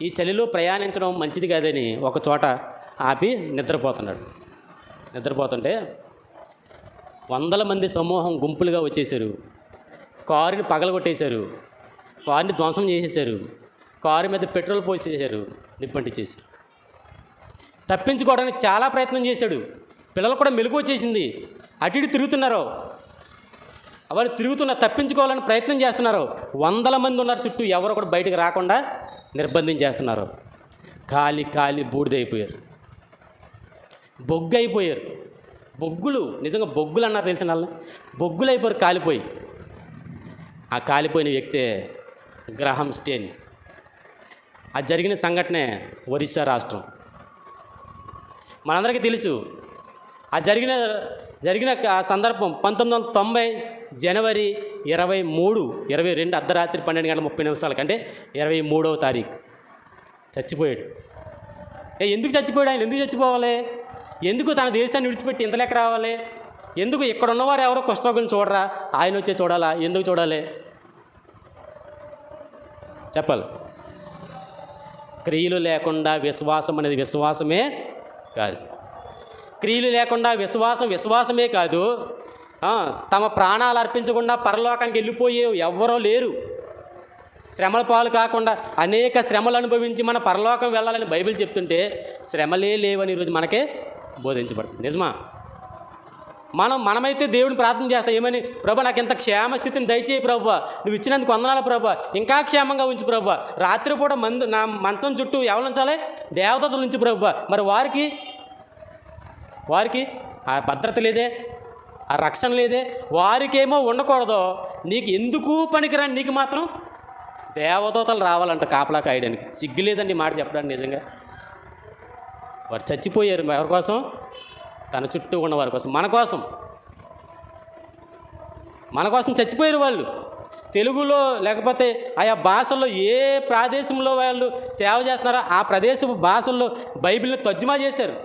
ఈ చలిలో ప్రయాణించడం మంచిది కాదని ఒక చోట ఆపి నిద్రపోతుంటే వందల మంది సమూహం గుంపులుగా వచ్చేసారు. కారుని పగలగొట్టేశారు, కారుని ధ్వంసం చేసేసారు, కారు మీద పెట్రోల్ పోసేసారు, నిప్పంటించేశారు. తప్పించుకోవడానికి చాలా ప్రయత్నం చేశాడు. పిల్లలు కూడా మెలుగు వచ్చేసింది. అటు ఇటు తిరుగుతున్నారు. వారు తప్పించుకోవాలని ప్రయత్నం చేస్తున్నారు. వందల మంది ఉన్నారు చుట్టూ. ఎవరు కూడా బయటకు రాకుండా నిర్బంధించేస్తున్నారు. కాలి బూడిదైపోయారు, బొగ్గు. బొగ్గులు, నిజంగా బొగ్గులు అన్నారు తెలిసిన వాళ్ళు. బొగ్గులు అయిపోయారు కాలిపోయి. ఆ కాలిపోయిన వ్యక్తే గ్రహం స్టెయిన్. అది జరిగిన సంఘటనే ఒరిస్సా రాష్ట్రం. మనందరికీ తెలుసు. ఆ జరిగిన ఆ సందర్భం 1990 జనవరి 22 అర్ధరాత్రి 12:30 కంటే 23వ తారీఖు చచ్చిపోయాడు. ఎందుకు చచ్చిపోయాడు ఆయన? ఎందుకు చచ్చిపోవాలి? ఎందుకు తన దేశాన్ని విడిచిపెట్టి ఇంత లెక్క రావాలి? ఎందుకు ఇక్కడ ఉన్నవారు ఎవరో కుష్ఠరోగులను చూడరా, ఆయన వచ్చే చూడాలా? ఎందుకు చూడాలి? చెప్పాలి. క్రియలు లేకుండా విశ్వాసం అనేది విశ్వాసమే కాదు. క్రియలు లేకుండా విశ్వాసమే కాదు. తమ ప్రాణాలు అర్పించకుండా పరలోకానికి వెళ్ళిపోయే ఎవ్వరూ లేరు. శ్రమల పాలు కాకుండా అనేక శ్రమలు అనుభవించి మన పరలోకం వెళ్ళాలని బైబిల్ చెప్తుంటే శ్రమలే లేవని ఈరోజు మనకే బోధించబడుతుంది. నిజమా? మనమైతే దేవుడిని ప్రార్థన చేస్తాం. ఏమని? ప్రభా, నాకు ఇంత క్షేమస్థితిని దయచేయి ప్రభా, నువ్వు ఇచ్చినందుకు వందనాలు ప్రభా, ఇంకా క్షేమంగా ఉంచు ప్రభా. రాత్రిపూట నా మంచం చుట్టూ ఎవరు ఉంచాలి? దేవతలు ఉంచు ప్రభా. మరి వారికి ఆ భద్రత లేదే, ఆ రక్షణ లేదే, వారికేమో ఉండకూడదో, నీకు ఎందుకు పనికిరాని నీకు మాత్రం దేవదూతలు రావాలంట కాపలా కాయడానికి. సిగ్గు లేదండి మాట చెప్పడానికి. నిజంగా వారు చచ్చిపోయారు. ఎవరి కోసం? తన చుట్టూ ఉన్న వారి కోసం, మన కోసం చచ్చిపోయారు వాళ్ళు. తెలుగులో లేకపోతే ఆయా భాషల్లో ఏ ప్రదేశంలో వాళ్ళు సేవ చేస్తున్నారో ఆ ప్రదేశపు భాషల్లో బైబిల్ని తర్జుమా చేశారు.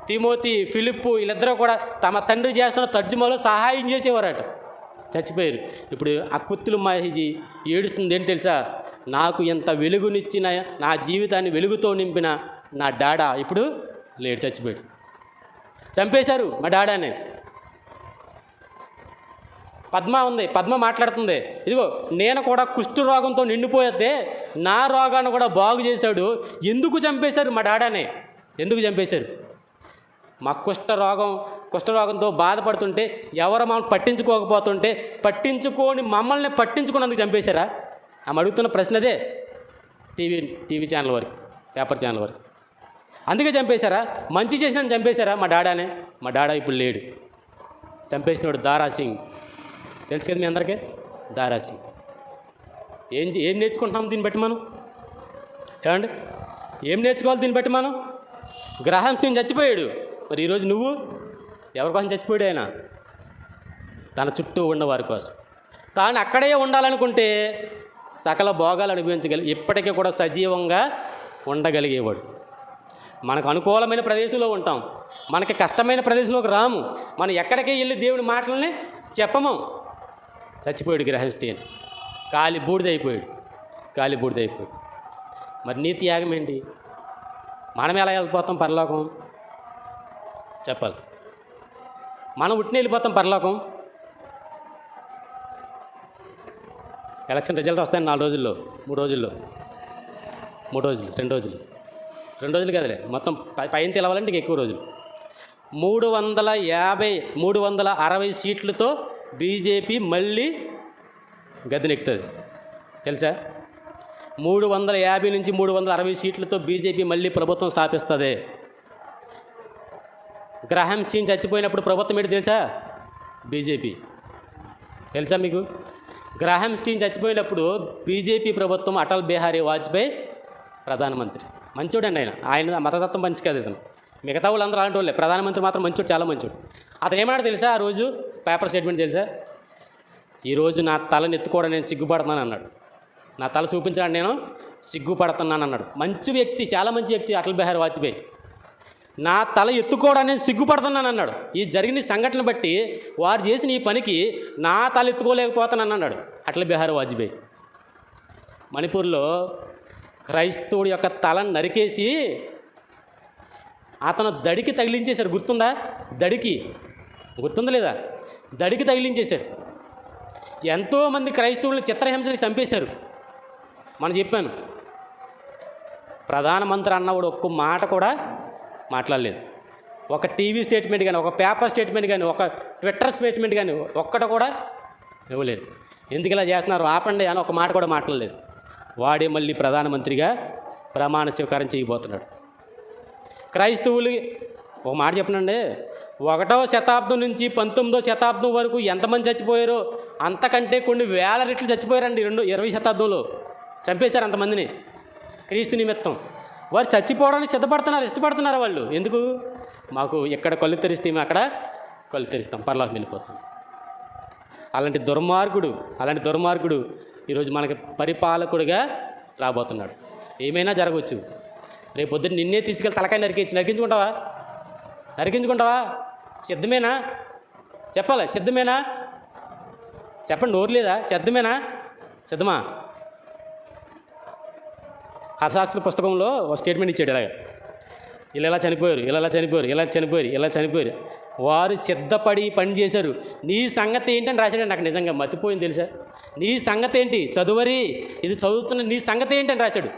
తిమోతి, ఫిలిప్పు వీళ్ళిద్దరూ కూడా తమ తండ్రి చేస్తున్న తర్జుమాలో సహాయం చేసేవారట. చచ్చిపోయారు. ఇప్పుడు ఆ కుత్తులు మహిజీ ఏడుస్తుంది. ఏంటి తెలుసా? నాకు ఎంత వెలుగునిచ్చిన, నా జీవితాన్ని వెలుగుతో నింపిన నా డాడా ఇప్పుడు లేడు, చచ్చిపోయాడు. చంపేశారు మా డాడాని. పద్మ ఉంది, పద్మ మాట్లాడుతుంది, ఇదిగో నేను కూడా కుష్ఠరోగంతో నిండిపోతే నా రోగాన్ని కూడా బాగు చేశాడు. ఎందుకు చంపేశారు మా డాడాని? ఎందుకు చంపేశారు? మా కుష్ఠరోగంతో బాధపడుతుంటే ఎవరు మమ్మల్ని పట్టించుకోకపోతుంటే మమ్మల్ని పట్టించుకున్నందుకు చంపేశారా? ఆమె అడుగుతున్న ప్రశ్న అదే. టీవీ ఛానల్ వరకు, పేపర్ ఛానల్ వరకు. అందుకే చంపేశారా? మంచి చేసిన చంపేశారా మా డాడానే? మా డాడా ఇప్పుడు లేడు. చంపేసినాడు దారాసింగ్. తెలుసు కదా మీ అందరికీ, దారాసింగ్. ఏం నేర్చుకుంటున్నాం దీన్ని బట్టి మనం? ఏమండి, ఏం నేర్చుకోవాలి దీన్ని బట్టి మనం? గ్రహం స్థితి చచ్చిపోయాడు. మరి ఈరోజు నువ్వు ఎవరి కోసం చచ్చిపోయాడు? ఆయన తన చుట్టూ ఉన్నవారి కోసం. తాను అక్కడే ఉండాలనుకుంటే సకల భోగాలు ఇప్పటికీ కూడా సజీవంగా ఉండగలిగేవాడు. మనకు అనుకూలమైన ప్రదేశంలో ఉంటాం, మనకి కష్టమైన ప్రదేశంలోకి రాము. మనం ఎక్కడికి వెళ్ళి దేవుని మాటలని చెప్పము. చచ్చిపోయాడు గ్రహస్థి అని, కాలి బూడిదైపోయాడు. మరి నీ త్యాగం ఏంటి? మనం ఎలా వెళ్ళిపోతాం పరలోకం? చెప్పాలి. మనం ఉట్టిన వెళ్ళిపోతాం పరలోకం. ఎలక్షన్ రిజల్ట్ వస్తాయి 4 రోజుల్లో, 3 రోజుల్లో, 2 రోజులు కదలే, మొత్తం పైన తెలవాలంటే ఎక్కువ రోజులు. 360 సీట్లతో బీజేపీ మళ్ళీ గద్దెనెక్కుతుంది. తెలుసా? 350 నుంచి 360 సీట్లతో బీజేపీ మళ్ళీ ప్రభుత్వం స్థాపిస్తుంది. గ్రహం సింగ్ చచ్చిపోయినప్పుడు ప్రభుత్వం ఏంటి తెలుసా? బీజేపీ. తెలుసా మీకు? గ్రహం సింగ్ చచ్చిపోయినప్పుడు బీజేపీ ప్రభుత్వం, అటల్ బిహారీ వాజ్పేయి ప్రధానమంత్రి. మంచోడండి ఆయన మతతత్వం మంచి కాదు. ఇతను మిగతా వాళ్ళందరూ అలాంటి వాళ్ళే, ప్రధానమంత్రి మాత్రం మంచోడు, చాలా మంచోడు. అతను ఏమన్నాడు తెలుసా? ఆ రోజు పేపర్ స్టేట్మెంట్ తెలుసా? ఈరోజు నా తలని ఎత్తుకోవడం నేను సిగ్గుపడుతున్నాను అన్నాడు. నా తల చూపించడానికి నేను సిగ్గుపడుతున్నాను అన్నాడు. మంచి వ్యక్తి, చాలా మంచి వ్యక్తి అటల్ బిహారీ వాజ్పేయి. నా తల ఎత్తుకోవడానికి సిగ్గుపడుతున్నాను అన్నాడు. ఈ జరిగిన సంఘటన బట్టి వారు చేసిన ఈ పనికి నా తల ఎత్తుకోలేకపోతానని అన్నాడు అటల్ బిహారీ వాజ్పేయి. మణిపూర్లో క్రైస్తవుడి యొక్క తలను నరికేసి అతను దడికి తగిలించేశారు. గుర్తుందా? గుర్తుందా లేదా? దడికి తగిలించేశారు. ఎంతోమంది క్రైస్తవుల్ని చిత్రహింసని చంపేశారు. మనం చెప్పాను. ప్రధానమంత్రి అన్నవాడు ఒక్క మాట కూడా మాట్లాడలేదు. ఒక టీవీ స్టేట్మెంట్ కానీ, ఒక పేపర్ స్టేట్మెంట్ కానీ, ఒక ట్విట్టర్ స్టేట్మెంట్ కానీ ఒక్కట కూడా ఇవ్వలేదు. ఎందుకు ఇలా చేస్తున్నారు, ఆపండి అని ఒక మాట కూడా మాట్లాడలేదు. వాడే మళ్ళీ ప్రధానమంత్రిగా ప్రమాణ స్వీకారం చేయబోతున్నాడు. క్రైస్తవులు ఒక మాట చెప్పనండి, 1వ శతాబ్దం నుంచి 19వ శతాబ్దం వరకు ఎంతమంది చచ్చిపోయారో అంతకంటే కొన్ని వేల రెట్లు చచ్చిపోయారండి. 20వ శతాబ్దంలో చంపేశారు అంతమందిని క్రీస్తు నిమిత్తం. వారు చచ్చిపోవడానికి ఇష్టపడుతున్నారు వాళ్ళు. ఎందుకు? మాకు ఎక్కడ కళ్ళు తెరిస్తే మేము అక్కడ కళ్ళు తెరిస్తాం, పరలోకం వెళ్ళిపోతాం. అలాంటి దుర్మార్గుడు ఈరోజు మనకి పరిపాలకుడిగా రాబోతున్నాడు. ఏమైనా జరగవచ్చు. రేపు పొద్దున్న నిన్నే తీసుకెళ్ళి తలకాయ నరికించుకుంటావా? సిద్ధమేనా? చెప్పాలి, సిద్ధమేనా? చెప్పండి, నోరు లేదా? సిద్ధమా? హతసాక్షుల పుస్తకంలో ఒక స్టేట్మెంట్ ఇచ్చాడు ఇలాగ, ఇలా చనిపోయారు, వారు సిద్ధపడి పని చేశారు. నీ సంగతి ఏంటని రాశాడు. నాకు నిజంగా మతిపోయింది తెలుసా. నీ సంగతి ఏంటి? చదువరి, ఇది చదువుతున్న నీ సంగతి ఏంటని రాశాడు.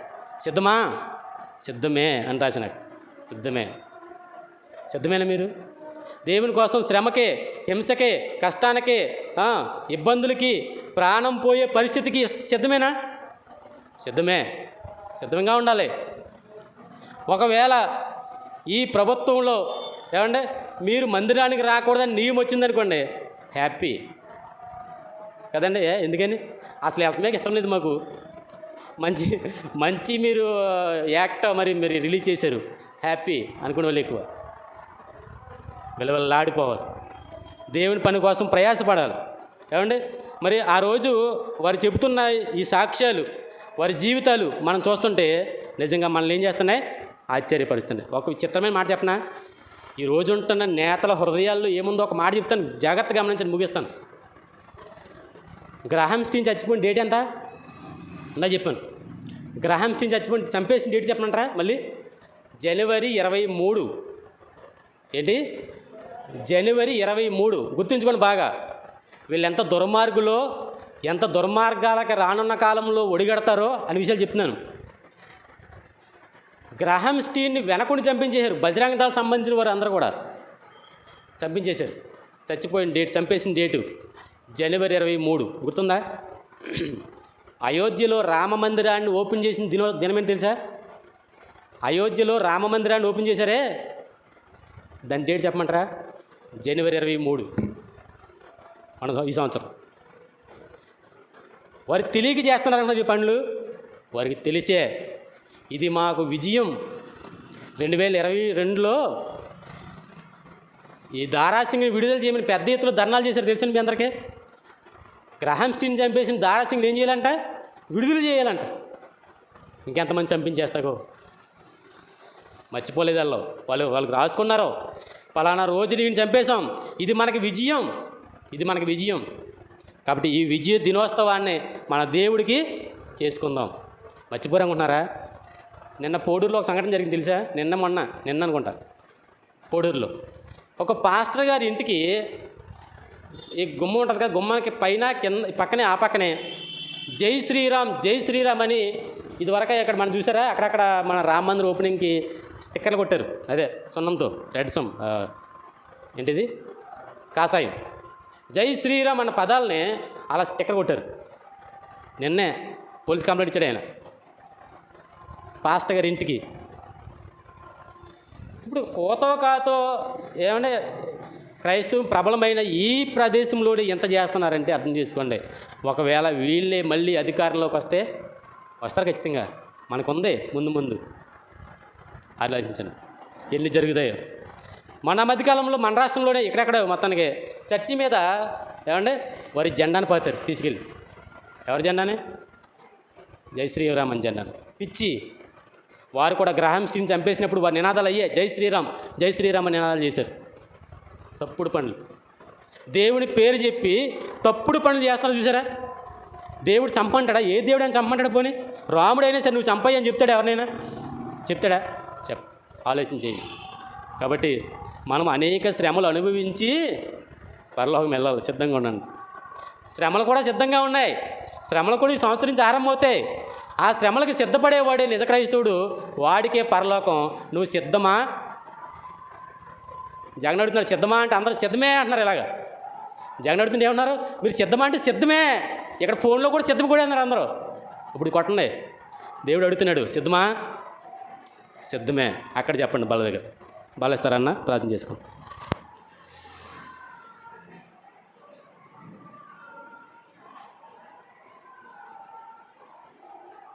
సిద్ధమే అని రాశా. నాకు సిద్ధమేనా మీరు? దేవుని కోసం శ్రమకే, హింసకే, కష్టానికే, ఇబ్బందులకి, ప్రాణం పోయే పరిస్థితికి సిద్ధమేనా? సిద్ధంగా ఉండాలి. ఒకవేళ ఈ ప్రభుత్వంలో ఏమంటే మీరు మందిరానికి రాకూడదని నియమం వచ్చిందనుకోండి, హ్యాపీ కదండి. ఎందుకని? అసలు వెళ్తమే ఇష్టం లేదు మాకు. మంచి మీరు యాక్ట్ మీరు రిలీజ్ చేశారు, హ్యాపీ అనుకునే వాళ్ళు ఎక్కువ. విలవిల్లాడిపోవాలి, దేవుని పని కోసం ప్రయాసపడాలి. ఏమండి మరి ఆ రోజు వారు చెబుతున్న ఈ సాక్ష్యాలు, వారి జీవితాలు మనం చూస్తుంటే నిజంగా మనల్ని ఏం చేస్తున్నాయి? ఆశ్చర్యపరుస్తున్నాయి. ఒక విచిత్రమైన మాట చెప్పనా? ఈ రోజు ఉంటున్న నేతల హృదయాల్లో ఏముందో ఒక మాట చెప్తాను, జాగ్రత్తగా గమనించండి, ముగిస్తాను. గ్రాహం స్టీన్ చచ్చిపోయిన డేట్ ఎంత? ఇందా చెప్పాను. గ్రాహం స్టీన్ చంపేసిన డేట్ చెప్పనంటారా? మళ్ళీ జనవరి 23. ఏంటి? జనవరి 23. గుర్తుంచుకోండి బాగా. వీళ్ళు ఎంత దుర్మార్గులో, ఎంత దుర్మార్గాలకు రానున్న కాలంలో ఒడిగడతారో అనే విషయాలు చెప్తున్నాను. గ్రాహం స్టీన్ని వెనకుండి చంపించేశారు. బజరంగ దళాలకు సంబంధించిన వారు అందరూ కూడా చంపించేశారు. చంపేసిన డేటు జనవరి 23. గుర్తుందా? అయోధ్యలో రామ మందిరాన్ని ఓపెన్ చేసిన దినమేంటి తెలుసా? అయోధ్యలో రామ మందిరాన్ని ఓపెన్ చేశారే, దాని డేట్ చెప్పమంటారా? జనవరి 23 ఈ సంవత్సరం. వారికి తెలియక చేస్తున్నారన్నమాట ఈ పనులు. వారికి తెలిసే ఇది మాకు విజయం. 2022లో ఈ దారాసింగ్ని విడుదల చేయమని పెద్ద ఎత్తులో ధర్నాలు చేశారు. తెలుసండి మీ అందరికీ. గ్రాహం స్టీన్ చంపేసిన దారాసింగ్ని ఏం చేయాలంట? విడుదల చేయాలంట. ఇంకెంతమంది చంపించేస్తారో మర్చిపోలేదు. వాళ్ళకి రాసుకున్నారో పలానా రోజు నేను చంపేశాం, ఇది మనకి విజయం. కాబట్టి ఈ విజయ దినోత్సవాన్ని మన దేవుడికి చేసుకుందాం. మర్చిపోరనుకుంటున్నారా? నిన్న పోడూరులో ఒక సంఘటన జరిగింది తెలుసా? నిన్న అనుకుంటా. పోడూరులో ఒక పాస్టర్ గారి ఇంటికి ఈ గుమ్మం ఉంటుంది కదా, గుమ్మానికి పైన కింద పక్కనే ఆ పక్కనే జై శ్రీరామ్ అని ఇదివరకు ఇక్కడ మనం చూసారా, అక్కడక్కడ మన రామ మందిర్ ఓపెనింగ్కి స్టిక్కర్లు కొట్టారు. అదే సున్నంతో రెడ్ సమ్ ఏంటిది కాషాయం, జై శ్రీరామ్ అన్న పదాలని అలా స్టిక్కర్ కొట్టారు. నిన్నే పోలీస్ కంప్లైంట్ ఇచ్చాడు ఆయన పాస్టర్ గారి ఇంటికి. ఇప్పుడు కోతో కాతో ఏమంటే క్రైస్తవం ప్రబలమైన ఈ ప్రదేశంలోనే ఎంత చేస్తున్నారంటే అర్థం చేసుకోండి. ఒకవేళ వీళ్ళే మళ్ళీ అధికారంలోకి వస్తారు ఖచ్చితంగా. మనకుంది ముందు ఆలోచించండి ఎన్ని జరుగుతాయో. మన మధ్యకాలంలో మన రాష్ట్రంలోనే ఇక్కడెక్కడ మొత్తానికి చర్చి మీద ఏమంటే వారి జెండాను పాతారు తీసుకెళ్ళి. ఎవరి జెండానే? జై శ్రీరామ్ అని జెండాను. పిచ్చి. వారు కూడా గ్రాహం స్టీన్ చంపేసినప్పుడు వారి నినాదాలు అయ్యే జై శ్రీరామ్ అని నినాదాలు చేశారు. తప్పుడు పనులు, దేవుని పేరు చెప్పి తప్పుడు పనులు చేస్తున్నారు చూసారా. దేవుడు చంపంటాడా? ఏ దేవుడు అని చంపంటాడు? పోనీ రాముడైనా సరే నువ్వు చంపయ్య అని చెప్తాడా? ఎవరినైనా చెప్తాడా? ఆలోచించేయండి. కాబట్టి మనం అనేక శ్రమలు అనుభవించి పరలోకం వెళ్ళాలి. సిద్ధంగా ఉండండి. శ్రమలు కూడా సిద్ధంగా ఉన్నాయి. శ్రమలు కూడా ఈ సంవత్సరం నుంచి ఆరంభమవుతాయి. ఆ శ్రమలకు సిద్ధపడేవాడే నిజ క్రైస్తవుడు. వాడికే పరలోకం. నువ్వు సిద్ధమా? జగన్ అడుగుతున్నారు సిద్ధమా అంటే అందరూ సిద్ధమే అంటున్నారు. ఇలాగా జగన్ అడుగుతుంటే ఏమన్నారు? మీరు సిద్ధమా అంటే సిద్ధమే. ఇక్కడ ఫోన్లో కూడా సిద్ధం కూడా అన్నారు అందరూ. ఇప్పుడు కొట్టండి. దేవుడు అడుగుతున్నాడు సిద్ధమా? సిద్ధమే. అక్కడ చెప్పండి బల దగ్గర. బల ఇస్తారన్న ప్రార్థన చేసుకోండి.